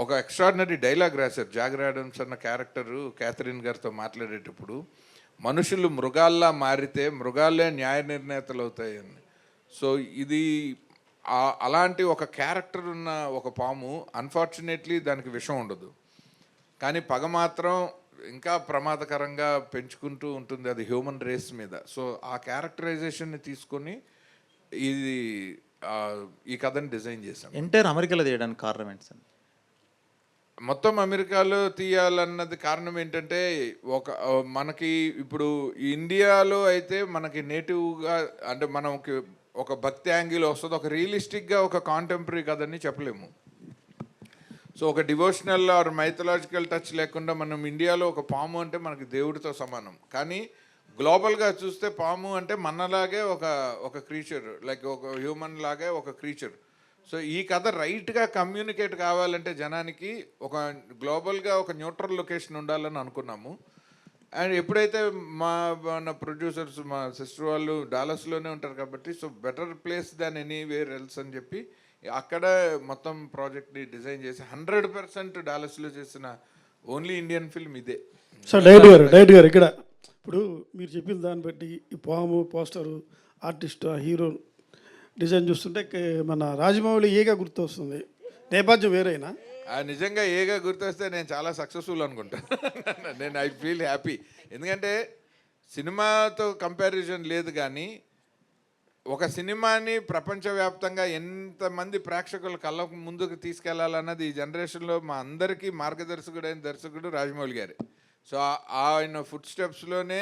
ఒక ఎక్స్ట్రాడినరీ డైలాగ్ రాశారు జాగర్ ఆడమ్స్ అన్న క్యారెక్టరు క్యాథరిన్ గారితో మాట్లాడేటప్పుడు, మనుషులు మృగాల్లా మారితే మృగాలే న్యాయ నిర్ణేతలు అవుతాయని. సో ఇది అలాంటి ఒక క్యారెక్టర్ ఉన్న ఒక పాము. అన్ఫార్చునేట్లీ దానికి విషం ఉండదు, కానీ పగ మాత్రం ఇంకా ప్రమాదకరంగా పెంచుకుంటూ ఉంటుంది, అది హ్యూమన్ రేస్ మీద. సో ఆ క్యారెక్టరైజేషన్ని తీసుకొని ఈ కథని డిజైన్ చేశాం. ఎంటైర్ అమెరికాలో తీయడానికి కారణం ఏంటి సార్? మొత్తం అమెరికాలో తీయాలన్నది కారణం ఏంటంటే, మనకి ఇప్పుడు ఇండియాలో అయితే మనకి నేటివ్గా అంటే మనకి ఒక భక్తి యాంగిల్ వస్తుంది, ఒక రియలిస్టిక్గా ఒక కాంటెంపరీ కథని చెప్పలేము. సో ఒక డివోషనల్ ఆర్ మైథలాజికల్ టచ్ లేకుండా మనం ఇండియాలో ఒక పాము అంటే మనకి దేవుడితో సమానం. కానీ గ్లోబల్గా చూస్తే పాము అంటే మనలాగే ఒక క్రీచర్, లైక్ ఒక హ్యూమన్ లాగే ఒక క్రీచర్. సో ఈ కథ రైట్గా కమ్యూనికేట్ కావాలంటే జనానికి గ్లోబల్గా ఒక న్యూట్రల్ లొకేషన్ ఉండాలని అనుకున్నాము. అండ్ ఎప్పుడైతే మన ప్రొడ్యూసర్స్, మా సిస్టర్ వాళ్ళు డాలస్లోనే ఉంటారు కాబట్టి, సో బెటర్ ప్లేస్ దాన్ ఎనీవేర్ ఎల్స్ అని చెప్పి అక్కడ మొత్తం ప్రాజెక్ట్ని డిజైన్ చేసి 100% డాలస్లో చేసిన ఓన్లీ ఇండియన్ ఫిల్మ్ ఇదే. సార్ డైరెక్ట్ గారు ఇక్కడ ఇప్పుడు మీరు చెప్పిన దాన్ని బట్టి ఈ పాము పోస్టరు, ఆర్టిస్ట్, హీరో డిజైన్ చూస్తుంటే మన రాజమౌళి ఏగా గుర్తొస్తుంది, నేపథ్యం వేరైనా. నిజంగా ఏగా గుర్తొస్తే నేను చాలా సక్సెస్ఫుల్ అనుకుంటాను. నేను ఐ ఫీల్ హ్యాపీ. ఎందుకంటే సినిమాతో కంపారిజన్ లేదు, కానీ ఒక సినిమాని ప్రపంచవ్యాప్తంగా ఎంతమంది ప్రేక్షకుల కళ్ళ ముందుకు తీసుకెళ్లాలన్నది ఈ జనరేషన్లో మా అందరికీ మార్గదర్శకుడైన దర్శకుడు రాజమౌళి గారే. సో ఆయన ఫుట్ స్టెప్స్లోనే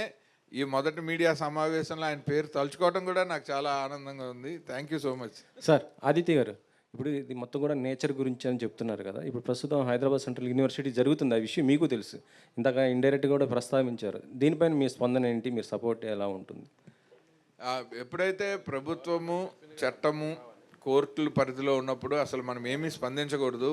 ఈ మొదటి మీడియా సమావేశంలో ఆయన పేరు తలుచుకోవడం కూడా నాకు చాలా ఆనందంగా ఉంది. Thank you so much. Sir Aditya గారు, ఇప్పుడు ఇది మొత్తం కూడా నేచర్ గురించి అని చెప్తున్నారు కదా. ఇప్పుడు ప్రస్తుతం హైదరాబాద్ సెంట్రల్ యూనివర్సిటీ జరుగుతుంది, ఆ విషయం మీకు తెలుసు, ఇందాక ఇండైరెక్ట్గా కూడా ప్రస్తావించారు. దీనిపైన మీ స్పందన ఏంటి, మీ సపోర్ట్ ఎలా ఉంటుంది? ఎప్పుడైతే ప్రభుత్వము, చట్టము, కోర్టుల పరిధిలో ఉన్నప్పుడు అసలు మనం ఏమీ స్పందించకూడదు.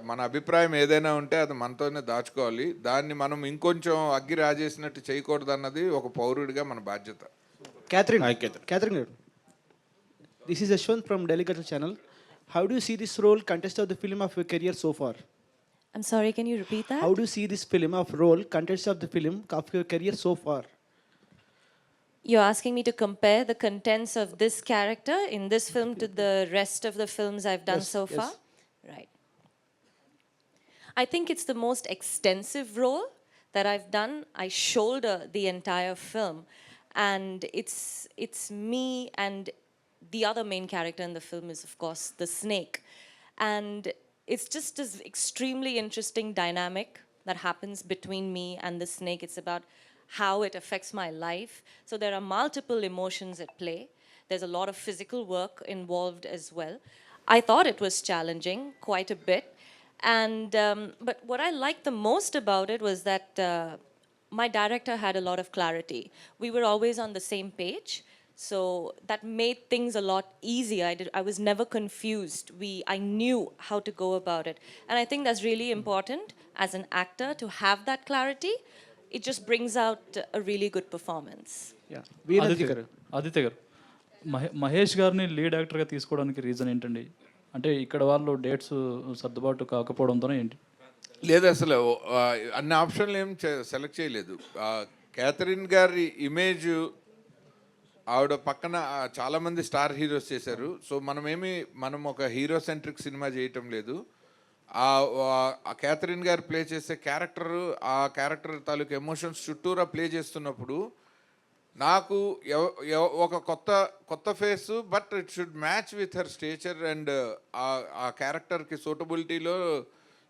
మన అభిప్రాయం ఏదైనా ఉంటే అది మనతోనే దాచుకోవాలి. దాన్ని మనం ఇంకొంచెం అగ్గి రాజేసినట్టు చేయకూడదు అన్నది ఒక పౌరుడిగా మన బాధ్యత. Catherine, this is Ashwant from Delhi Culture Channel. How do you see this role contest of the film of your career so far? I'm sorry, can you repeat that? How do you see this film of role contest of the film of your career so far? You're asking me to compare the contents of this character in this film to the rest of the films I've done so far? Right. I think it's the most extensive role that I've done. I shoulder the entire film, and it's me, and the other main character in the film is, of course, the snake. And it's just this extremely interesting dynamic that happens between me and the snake. It's about how it affects my life. So there are multiple emotions at play. There's a lot of physical work involved as well. I thought it was challenging quite a bit. And but what I liked the most about it was that my director had a lot of clarity. We were always on the same page, so that made things a lot easier. I was never confused. I knew how to go about it, and I think that's really important as an actor to have that clarity. It just brings out a really good performance. Yeah. వీరతి గారు ఆదిత్య గారు, మహేష్ గారిని lead యాక్టర్గా తీసుకోవడానికి reason ఏంటండి? అంటే ఇక్కడ వాళ్ళు dates సర్దుబాటు కాకపోవడంతోనే ఏంటి? లేదు, అసలు అన్ని ఆప్షన్లు ఏం సెలెక్ట్ చేయలేదు. క్యాథరిన్ గారి ఇమేజ్, ఆవిడ పక్కన చాలామంది స్టార్ హీరోస్ చేశారు. సో మనం ఒక హీరో సెంట్రిక్ సినిమా చేయటం లేదు. ఆ క్యాథరిన్ గారు ప్లే చేసే క్యారెక్టర్, ఆ క్యారెక్టర్ తాలూకు ఎమోషన్స్ చుట్టూరా ప్లే చేస్తున్నప్పుడు నాకు ఒక కొత్త face, but it should match with her stature and ఆ క్యారెక్టర్కి సూటబిలిటీలో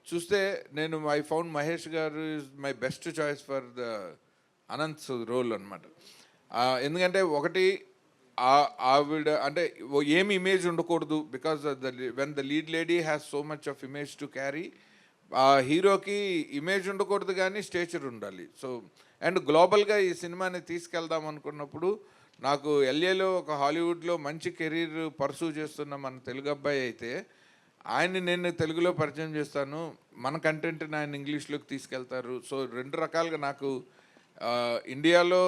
చూస్తే నేను I found Mahesh garu is my best choice for the Anant role అనమాట. ఎందుకంటే ఒకటి ఆవిడ అంటే ఏమి ఇమేజ్ ఉండకూడదు, because when the lead lady has so much of image to carry. ఆ హీరోకి ఇమేజ్ ఉండకూడదు కానీ స్టేచర్ ఉండాలి. సో అండ్ గ్లోబల్గా ఈ సినిమాని తీసుకెళ్దాం అనుకున్నప్పుడు నాకు ఎల్ఏలో ఒక హాలీవుడ్లో మంచి కెరీర్ పర్సూ చేస్తున్న మన తెలుగు అబ్బాయి అయితే ఆయన్ని నేను తెలుగులో పరిచయం చేస్తాను, మన కంటెంట్ని ఆయన ఇంగ్లీష్లోకి తీసుకెళ్తారు. సో రెండు రకాలుగా నాకు ఇండియాలో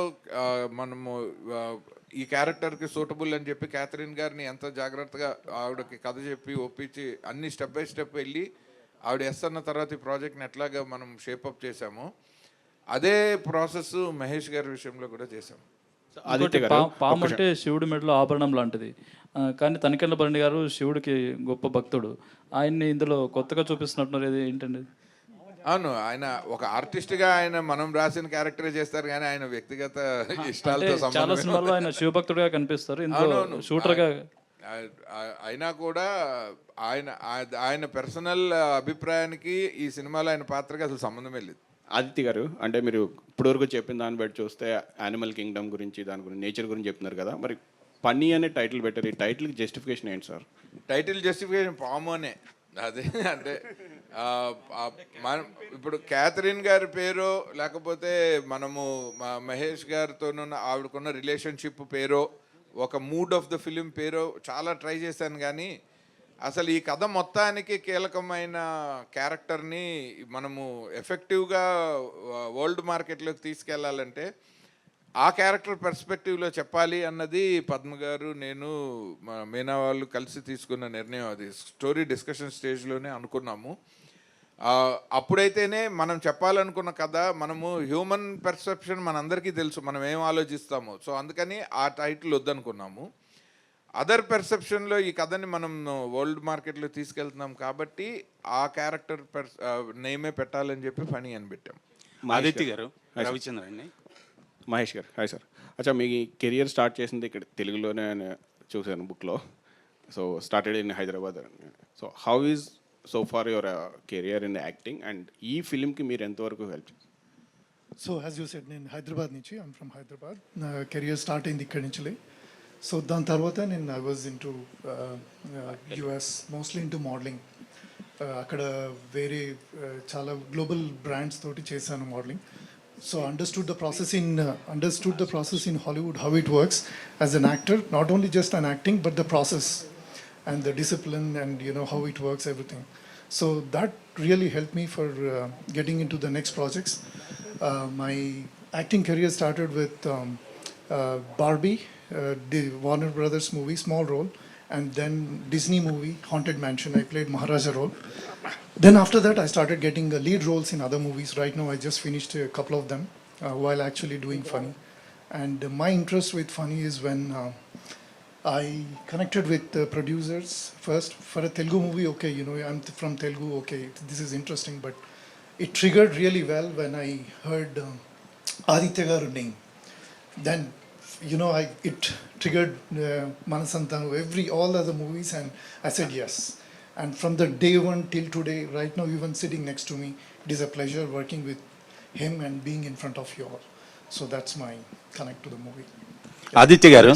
మనము ఈ క్యారెక్టర్కి సూటబుల్ అని చెప్పి క్యాథరిన్ గారిని ఎంత జాగ్రత్తగా ఆవిడకి కథ చెప్పి ఒప్పించి అన్ని స్టెప్ బై స్టెప్ వెళ్ళి ఆవిడ ఎస్ అన్న తర్వాత ఈ ప్రాజెక్ట్ని ఎట్లాగా మనం షేపప్ చేశామో అదే ప్రాసెస్ మహేష్ గారి విషయంలో కూడా చేశాము. పాము అంటే శివుడి మెడలో ఆభరణం లాంటిది, కానీ తనికెళ్ళ భరణి గారు శివుడికి గొప్ప భక్తుడు. ఆయన్ని ఇందులో కొత్తగా చూపిస్తున్నట్టున్నారు, ఏంటండి? అవును, ఆయన ఒక ఆర్టిస్ట్గా ఆయన మనం రాసిన క్యారెక్టరే చేస్తారు కానీ ఆయన వ్యక్తిగత ఇష్టాలతో చాలా సినిమాల్లో ఆయన శివభక్తుడిగా కనిపిస్తారు, ఇందులో షూటర్గా. అయినా కూడా ఆయన పర్సనల్ అభిప్రాయానికి ఈ సినిమాలో ఆయన పాత్రకి అసలు సంబంధమే లేదు. ఆదిత్య గారు, అంటే మీరు ఇప్పటివరకు చెప్పిన దాన్ని బట్టి చూస్తే యానిమల్ కింగ్డమ్ గురించి, దాని గురించి, నేచర్ గురించి చెప్తున్నారు కదా, మరి పన్నీ అనే టైటిల్ పెట్టారు. ఈ టైటిల్కి జస్టిఫికేషన్ ఏంటి సార్? టైటిల్ జస్టిఫికేషన్ పాము అనే, అదే అంటే మనం ఇప్పుడు క్యాథరిన్ గారి పేరో లేకపోతే మనము మహేష్ గారితోనున్న ఆవిడకున్న రిలేషన్షిప్ పేరో ఒక మూడ్ ఆఫ్ ద ఫిలిం పేరో చాలా ట్రై చేశాను కానీ అసలు ఈ కథ మొత్తానికి కీలకమైన క్యారెక్టర్ని మనము ఎఫెక్టివ్గా వరల్డ్ మార్కెట్లోకి తీసుకెళ్లాలంటే ఆ క్యారెక్టర్ పర్స్పెక్టివ్లో చెప్పాలి అన్నది పద్మ గారు, నేను, మీనా వాళ్ళు కలిసి తీసుకున్న నిర్ణయం. అది స్టోరీ డిస్కషన్ స్టేజ్లోనే అనుకున్నాము. అప్పుడైతేనే మనం చెప్పాలనుకున్న కథ, మనము హ్యూమన్ పర్సెప్షన్ మనందరికీ తెలుసు, మనం ఏం ఆలోచిస్తామో. సో అందుకని ఆ టైటిల్ వద్దనుకున్నాము. అదర్ పర్సెప్షన్లో ఈ కథని మనం వరల్డ్ మార్కెట్లో తీసుకెళ్తున్నాం కాబట్టి ఆ క్యారెక్టర్ నేమే పెట్టాలని చెప్పి ఫనీ అని పెట్టాం. ఆదిత్య గారు, రవిచంద్ర అండి. మహేష్ గారు, హాయ్ సార్. అచ్చా, మీ కెరియర్ స్టార్ట్ చేసింది ఇక్కడ తెలుగులోనే చూశాను బుక్లో. So started in Hyderabad. So how is so far your career in acting and ఈ ఫిలింకి మీరు ఎంతవరకు help? So as you said, నేను హైదరాబాద్ నుంచి, ఐమ్ ఫ్రమ్ హైదరాబాద్. నా కెరియర్ స్టార్ట్ అయింది ఇక్కడి నుంచి. సో దాని తర్వాత నేను I was in to US, mostly in to modelling. అక్కడ వేరే చాలా గ్లోబల్ బ్రాండ్స్ తోటి చేశాను modelling. So understood the process in Hollywood, how it works as an actor, not only just an acting, but the process and the discipline and how it works, everything. So that really helped me for getting into the next projects. My acting career started with Barbie, the Warner Brothers movie, small role, and then Disney movie, Haunted Mansion, I played Maharaja role. Then after that, I started getting lead roles in other movies. Right now, I just finished a couple of them while actually doing funny. And my interest with funny is when I connected with producers first for a Telugu movie. Okay, I'm from Telugu. Okay, this is interesting, but it triggered really well when I heard Aditya Garu name. Then it triggered Manasantanu, all other movies, and I said yes. And from the day one till today, right now, even sitting next to me, it is a pleasure working with him and being in front of you all. So that's my connect to the movie. Aditya గారు,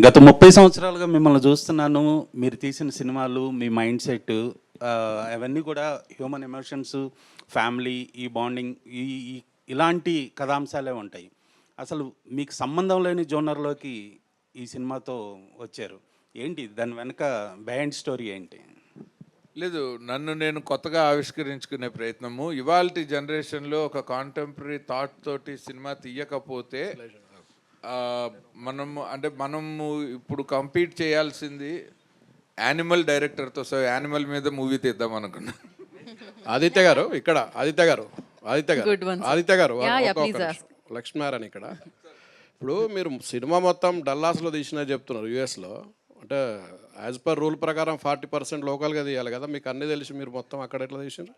గత 30 సంవత్సరాలుగా మిమ్మల్ని చూస్తున్నాను. మీరు తీసిన సినిమాలు, మీ mind set అవన్నీ కూడా హ్యూమన్ ఎమోషన్స్, ఫ్యామిలీ, ఈ బాండింగ్, ఇలాంటి కథాంశాలే ఉంటాయి. అసలు మీకు సంబంధం లేని జోనర్లోకి ఈ సినిమాతో వచ్చారు. ఏంటి దాని వెనక బిహైండ్ స్టోరీ ఏంటి? లేదు, నన్ను నేను కొత్తగా ఆవిష్కరించుకునే ప్రయత్నము. ఇవాల్టి జనరేషన్లో ఒక కాంటెంపరీ థాట్ తోటి సినిమా తీయకపోతే మనము ఇప్పుడు కంపీట్ చేయాల్సింది యానిమల్ డైరెక్టర్తో. సో యానిమల్ మీద మూవీ తీద్దాం అనుకున్నాను. ఆదిత్య గారు లక్ష్మీనారాయణ ఇక్కడ. ఇప్పుడు మీరు సినిమా మొత్తం డల్లాస్లో తీసినా చెప్తున్నారు, యూఎస్లో. అంటే యాజ్ పర్ రూల్ ప్రకారం 40% లోకల్గా తీయాలి కదా, మీకు అన్నీ తెలిసి మీరు మొత్తం అక్కడ ఎట్లా తీసినారు?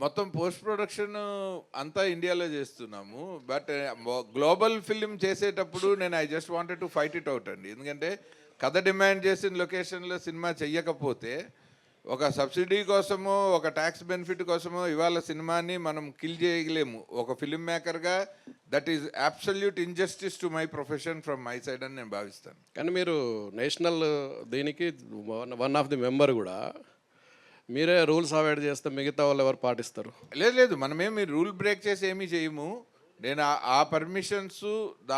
మొత్తం పోస్ట్ ప్రొడక్షన్ అంతా ఇండియాలో చేస్తున్నాము. బట్ గ్లోబల్ ఫిలిం చేసేటప్పుడు నేను I just wanted to fight it out అండి. ఎందుకంటే కథ డిమాండ్ చేసిన లొకేషన్లో సినిమా చెయ్యకపోతే ఒక సబ్సిడీ కోసమో ఒక ట్యాక్స్ బెనిఫిట్ కోసమో ఇవాళ సినిమాని మనం కిల్ చేయలేము. ఒక ఫిలిం మేకర్గా that is absolute injustice to my profession from my side అని నేను భావిస్తాను. కానీ మీరు నేషనల్ దీనికి వన్ ఆఫ్ ది మెంబర్ కూడా, మీరే రూల్స్ అవాయిడ్ చేస్తే మిగతా వాళ్ళు ఎవరు పాటిస్తారు? లేదు, మనమేమి రూల్ బ్రేక్ చేసి ఏమీ చేయము. నేను ఆ పర్మిషన్స్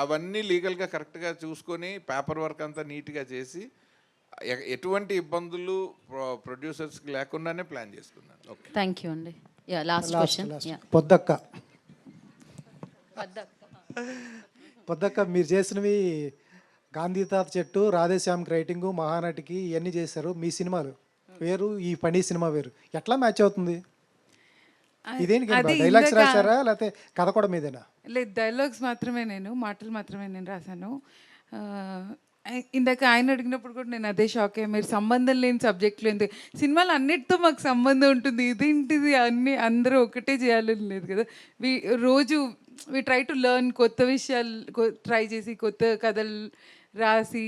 అవన్నీ లీగల్గా కరెక్ట్గా చూసుకొని పేపర్ వర్క్ అంతా నీట్గా చేసి ఎటువంటి ఇబ్బందులు ప్రొడ్యూసర్స్కి లేకుండానే ప్లాన్ చేసుకున్నాను. ఓకే, థ్యాంక్ యూ అండి. Last question. పొద్దక్క మీరు చేసినవి గాంధీ తాత చెట్టు, రాధేశ్యామ్కి రైటింగు, మహానటికి ఇవన్నీ చేశారు. మీ సినిమాలు వేరు, ఈ పని సినిమా వేరు. ఎట్లా మ్యాచ్ అవుతుంది? ఇదేంటి డైలాగ్స్ రాశారా లేకపోతే కథ కూడా మీదేనా? లేదు, డైలాగ్స్ మాత్రమే, మాటలు మాత్రమే నేను రాశాను. ఇందాక ఆయన అడిగినప్పుడు కూడా నేను అదే షాక్ అయ్యా. మీరు సంబంధం లేని సబ్జెక్టులు ఎందుకు? సినిమాలు అన్నిటితో మాకు సంబంధం ఉంటుంది, ఇదేంటిది అన్నీ అందరూ ఒకటే చేయాలని లేదు కదా. రోజు వి ట్రై టు లెర్న్, కొత్త విషయాలు ట్రై చేసి కొత్త కథలు రాసి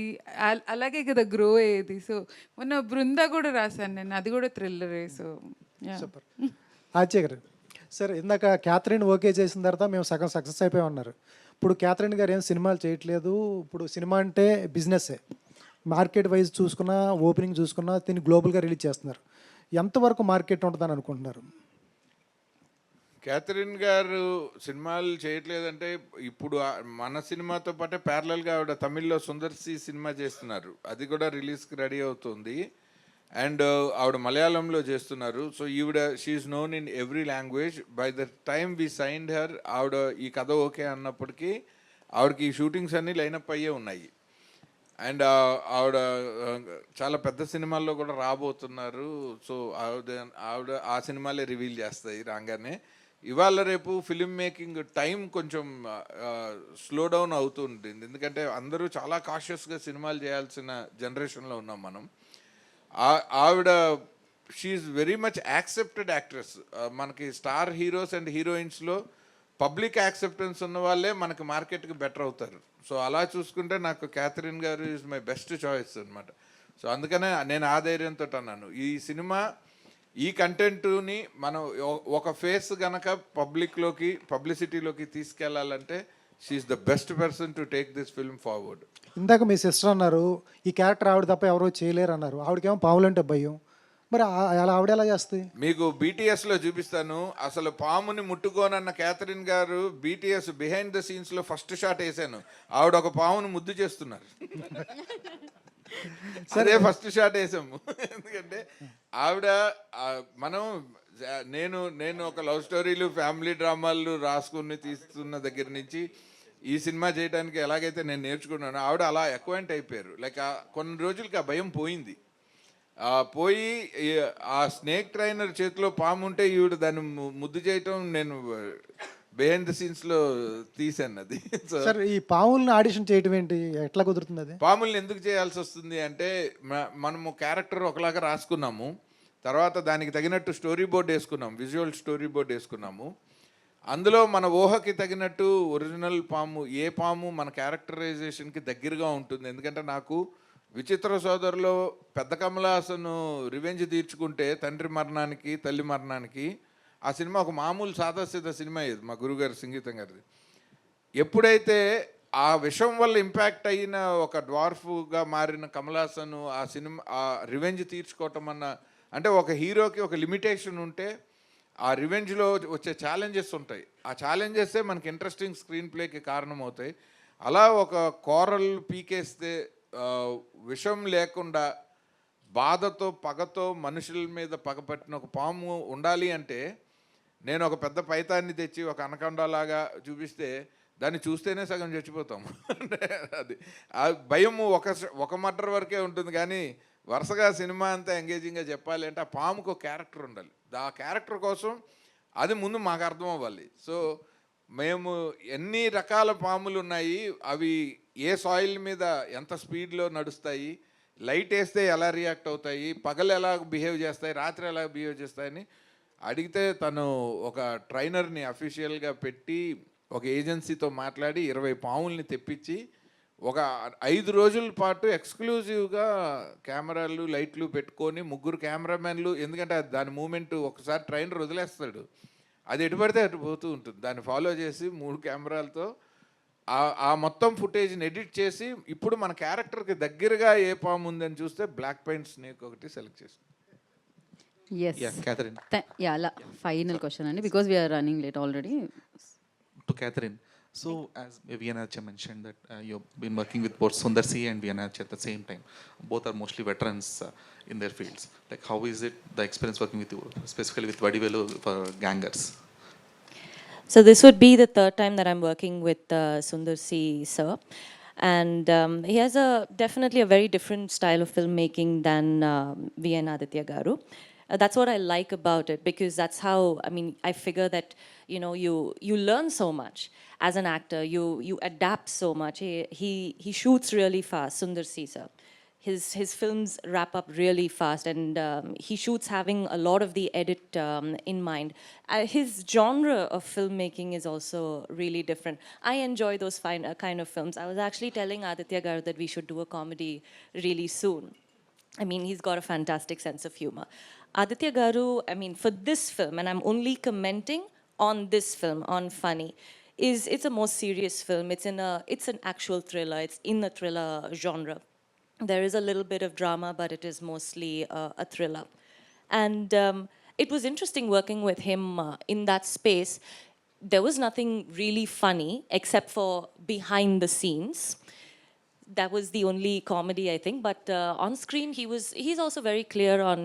అలాగే కదా గ్రో అయ్యేది. సో మొన్న బృందా కూడా రాశాను నేను, అది కూడా థ్రిల్లరే. So super. ఆచార్య గారు సార్, ఇందాక క్యాథరిన్ ఓకే చేసిన తర్వాత మేము సగం సక్సెస్ అయిపోయామన్నారు. ఇప్పుడు క్యాథరిన్ గారు ఏం సినిమాలు చేయట్లేదు. ఇప్పుడు సినిమా అంటే బిజినెస్సే. మార్కెట్ వైజ్ చూసుకున్నా, ఓపెనింగ్ చూసుకున్నా దీన్ని గ్లోబల్గా రిలీజ్ చేస్తున్నారు. ఎంతవరకు మార్కెట్ ఉంటుందని అనుకుంటున్నారు? క్యాథరిన్ గారు సినిమాలు చేయట్లేదంటే ఇప్పుడు మన సినిమాతో పాటే ప్యారలల్గా ఆవిడ తమిళ్లో సుందర్సి సినిమా చేస్తున్నారు, అది కూడా రిలీజ్కి రెడీ అవుతుంది. అండ్ ఆవిడ మలయాళంలో చేస్తున్నారు. So she's known in every language. By the time we signed her, ఆవిడ ఈ కథ ఓకే అన్నప్పటికీ ఆవిడకి ఈ షూటింగ్స్ అన్నీ లైనప్ అయ్యే ఉన్నాయి. అండ్ ఆవిడ చాలా పెద్ద సినిమాల్లో కూడా రాబోతున్నారు. సో ఆవిడ ఆ సినిమాలే రివీల్ చేస్తాయి రాగానే. ఇవాళ రేపు ఫిలిం మేకింగ్ టైం కొంచెం స్లో డౌన్ అవుతూ ఉంటుంది, ఎందుకంటే అందరూ చాలా కాషియస్గా సినిమాలు చేయాల్సిన జనరేషన్లో ఉన్నాం మనం. ఆవిడ she's very much accepted actress. మనకి స్టార్ హీరోస్ అండ్ హీరోయిన్స్లో పబ్లిక్ యాక్సెప్టెన్స్ ఉన్న వాళ్ళే మనకి మార్కెట్కి బెటర్ అవుతారు. సో అలా చూసుకుంటే నాకు క్యాథరిన్ గారు ఈజ్ మై బెస్ట్ చాయిస్ అనమాట. సో అందుకనే నేను ఆ ధైర్యంతో అన్నాను, ఈ సినిమా ఈ కంటెంట్ని మనం ఒక ఫేస్ గనక పబ్లిసిటీలోకి తీసుకెళ్లాలంటే she's the best person to take this film forward. ఇందాక మీ సిస్టర్ అన్నారు ఈ క్యారెక్టర్ ఆవిడ తప్ప ఎవరో చేయలేరు అన్నారు. ఆవిడకేమో పాములంటే భయం, మరి అలా ఆవిడ ఎలా చేస్తుంది? మీకు బీటీఎస్లో చూపిస్తాను. అసలు పాముని ముట్టుకోనన్న క్యాథరిన్ గారు బీటీఎస్ బిహైండ్ ద సీన్స్లో ఫస్ట్ షాట్ వేసాను, ఆవిడ ఒక పాముని ముద్దు చేస్తున్నారు. సరే, ఫస్ట్ షాట్ వేసాము. ఎందుకంటే ఆవిడ నేను ఒక లవ్ స్టోరీలు, ఫ్యామిలీ డ్రామాలు రాసుకుని తీస్తున్న దగ్గర నుంచి ఈ సినిమా చేయడానికి ఎలాగైతే నేను నేర్చుకున్నాను, ఆవిడ అలా అక్వైంట్ అయిపోయారు. లైక్ కొన్ని రోజులకి ఆ భయం పోయింది. పోయి ఆ స్నేక్ ట్రైనర్ చేతిలో పాము ఉంటే ఈవిడ దాన్ని ముద్దు చేయటం నేను బిహైండ్ ద సీన్స్లో తీసాను అది. సార్, ఈ పాములను ఆడిషన్ చేయటం ఏంటి, ఎట్లా కుదురుతుంది అది? పాముల్ని ఎందుకు చేయాల్సి వస్తుంది అంటే మనము క్యారెక్టర్ ఒకలాగా రాసుకున్నాము, తర్వాత దానికి తగినట్టు స్టోరీ బోర్డ్ వేసుకున్నాము, విజువల్ స్టోరీ బోర్డ్ వేసుకున్నాము. అందులో మన ఊహకి తగినట్టు ఒరిజినల్ పాము ఏ పాము మన క్యారెక్టరైజేషన్కి దగ్గరగా ఉంటుంది. ఎందుకంటే నాకు విచిత్ర సోదరులో పెద్ద కమలాసను రివెంజ్ తీర్చుకుంటే తండ్రి మరణానికి తల్లి మరణానికి, ఆ సినిమా ఒక మామూలు సాదాసీదా సినిమా ఇది, మా గురుగారు సంగీతం గారిది. ఎప్పుడైతే ఆ విషయం వల్ల ఇంపాక్ట్ అయిన ఒక డ్వార్ఫ్గా మారిన కమల్ హాసన్ ఆ సినిమా ఆ రివెంజ్ తీర్చుకోవటం అన్న, అంటే ఒక హీరోకి ఒక లిమిటేషన్ ఉంటే ఆ రివెంజ్లో వచ్చే ఛాలెంజెస్ ఉంటాయి. ఆ ఛాలెంజెసే మనకి ఇంట్రెస్టింగ్ స్క్రీన్ ప్లేకి కారణమవుతాయి. అలా ఒక కోరల్ పీకేస్తే విషం లేకుండా బాధతో పగతో మనుషుల మీద పగపట్టిన ఒక పాము ఉండాలి అంటే, నేను ఒక పెద్ద పైతాన్ని తెచ్చి ఒక అనకొండలాగా చూపిస్తే దాన్ని చూస్తేనే సగం చచ్చిపోతాం. అది ఆ భయం ఒక మర్డర్ వరకే ఉంటుంది, కానీ వరుసగా సినిమా అంతా ఎంగేజింగ్గా చెప్పాలి అంటే ఆ పాముకు ఒక క్యారెక్టర్ ఉండాలి. ఆ క్యారెక్టర్ కోసం అది ముందు మాకు అర్థం అవ్వాలి. సో మేము ఎన్ని రకాల పాములు ఉన్నాయి, అవి ఏ సాయిల్ మీద ఎంత స్పీడ్లో నడుస్తాయి, లైట్ వేస్తే ఎలా రియాక్ట్ అవుతాయి, పగలు ఎలా బిహేవ్ చేస్తాయి, రాత్రి ఎలా బిహేవ్ చేస్తాయని అడిగితే తను ఒక ట్రైనర్ని అఫీషియల్గా పెట్టి ఒక ఏజెన్సీతో మాట్లాడి 20 పాముల్ని తెప్పించి ఒక 5 రోజుల పాటు ఎక్స్క్లూజివ్గా కెమెరాలు లైట్లు పెట్టుకొని 3 కెమెరామెన్లు, ఎందుకంటే దాని మూమెంట్ ఒకసారి ట్రైనర్ వదిలేస్తాడు, అది ఎటు పడితే అటు పోతూ ఉంటుంది, దాన్ని ఫాలో చేసి 3 కెమెరాలతో ఆ మొత్తం ఫుటేజ్ని ఎడిట్ చేసి ఇప్పుడు మన క్యారెక్టర్కి దగ్గరగా ఏ పాము ఉందని చూస్తే బ్లాక్ పెయింట్ స్నేక్ ఒకటి సెలెక్ట్ చేసి. Yes. Yeah, Catherine. Final question, and because we are running late already. To Catherine. So, as Vianacha mentioned that you've been working with both Sundar C and Vianacha at the same time. Both are mostly veterans in their fields. Like, how is it the experience working with you, specifically with Vadivelu for Gangers? So this would be the third time that I'm working with Sundar C, sir. And he has definitely a very different style of filmmaking than V.N. Aditya Garu. That's what I like about it, because that's how, I mean, I figure that, you learn so much as an actor, you adapt so much. He shoots really fast, Sundar C, sir. His films wrap up really fast, and he shoots having a lot of the edit in mind. His genre of filmmaking is also really different. I enjoy those kind of films. I was actually telling Aditya Garu that we should do a comedy really soon. I mean, he's got a fantastic sense of humor. Aditya Garu, I mean, for this film, and I'm only commenting on this film, on Funny, it's a more serious film. It's an actual thriller. It's in the thriller genre. There is a little bit of drama, but it is mostly a thriller. And it was interesting working with him in that space. There was nothing really funny except for behind the scenes. That was the only comedy, I think. But on screen, he's also very clear on,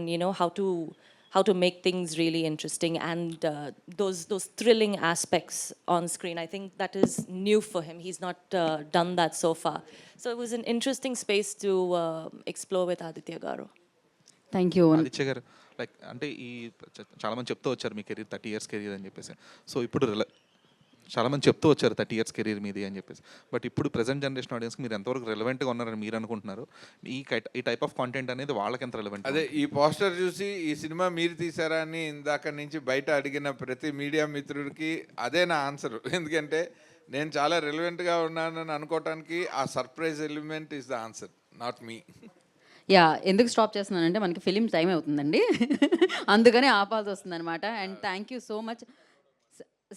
how to make things really interesting, and those thrilling aspects on screen. I think that is new for him. He's not done that so far. So it was an interesting space to explore with Aditya Garu. Thank you. Aditya గారు, like అంటే ఈ చాలా మంది చెప్తూ వచ్చారు మీ career 30 years career అని చెప్పేసి. So ఇప్పుడు చాలా మంది చెప్తూ వచ్చారు 30 years కెరీర్ మీది అని చెప్పేసి. బట్ ఇప్పుడు ప్రెసెంట్ జనరేషన్ ఆడియన్స్కి మీరు ఎంతవరకు రెలవెంట్గా ఉన్నారని మీరు అనుకుంటున్నారు? ఈ టైప్ ఆఫ్ కాంటెంట్ అనేది వాళ్ళకి ఎంత రెలవెంట్? అదే ఈ పోస్టర్ చూసి ఈ సినిమా మీరు తీసారా అని ఇందాక నుంచి బయట అడిగిన ప్రతి మీడియా మిత్రుడికి అదే నా ఆన్సర్. ఎందుకంటే నేను చాలా రెలవెంట్గా ఉన్నానని అనుకోవటానికి ఆ surprise element is the answer, not me. ఎందుకు స్టాప్ చేస్తున్నానంటే మనకి ఫిలిం టైం అవుతుందండి, అందుకనే ఆపాల్సి వస్తుంది అనమాట. And thank you so much.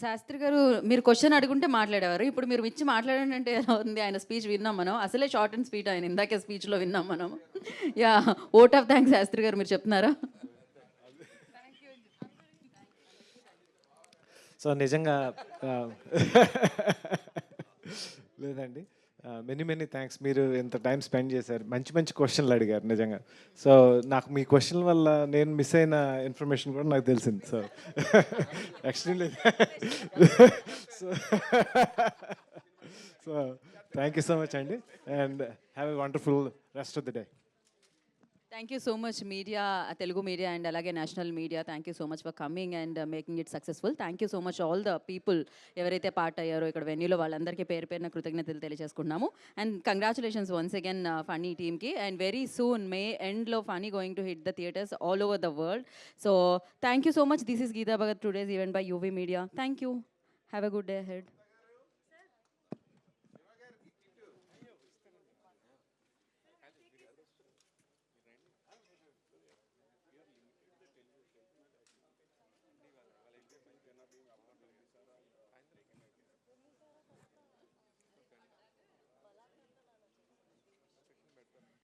Shastri garu, మీరు క్వశ్చన్ అడుగుంటే మాట్లాడేవారు, ఇప్పుడు మీరు ఇచ్చి మాట్లాడండి అంటే ఎలా ఉంది? ఆయన స్పీచ్ విన్నాం మనం, అసలే షార్ట్ అండ్ స్వీట్ ఆయన ఇందాకే స్పీచ్లో విన్నాం మనం. Vote of thanks Sastry garu, మీరు చెప్తున్నారా? సో నిజంగా లేదండి, మెనీ థ్యాంక్స్. మీరు ఎంత టైం స్పెండ్ చేశారు, మంచి క్వశ్చన్లు అడిగారు నిజంగా. సో నాకు మీ క్వశ్చన్ వల్ల నేను మిస్ అయిన ఇన్ఫర్మేషన్ కూడా నాకు తెలిసింది. So extremely so thank you so much అండి, and have a wonderful rest of the day. Thank you so much, media, Telugu media, and alage national media. Thank you so much for coming and making it successful. Thank you so much all the people ఎవరైతే part అయ్యారో ఇక్కడ వెన్యూలో, వాళ్ళందరికీ పేరున కృతజ్ఞతలు తెలియజేసుకుంటున్నాము. And congratulations once again Funny టీమ్కి. And very soon May ఎండ్లో Funny going to hit the theatres all over the world. So thank you so much. This is Geetha Bhagat, today's event by UV Media. Thank you. Have a good day ahead.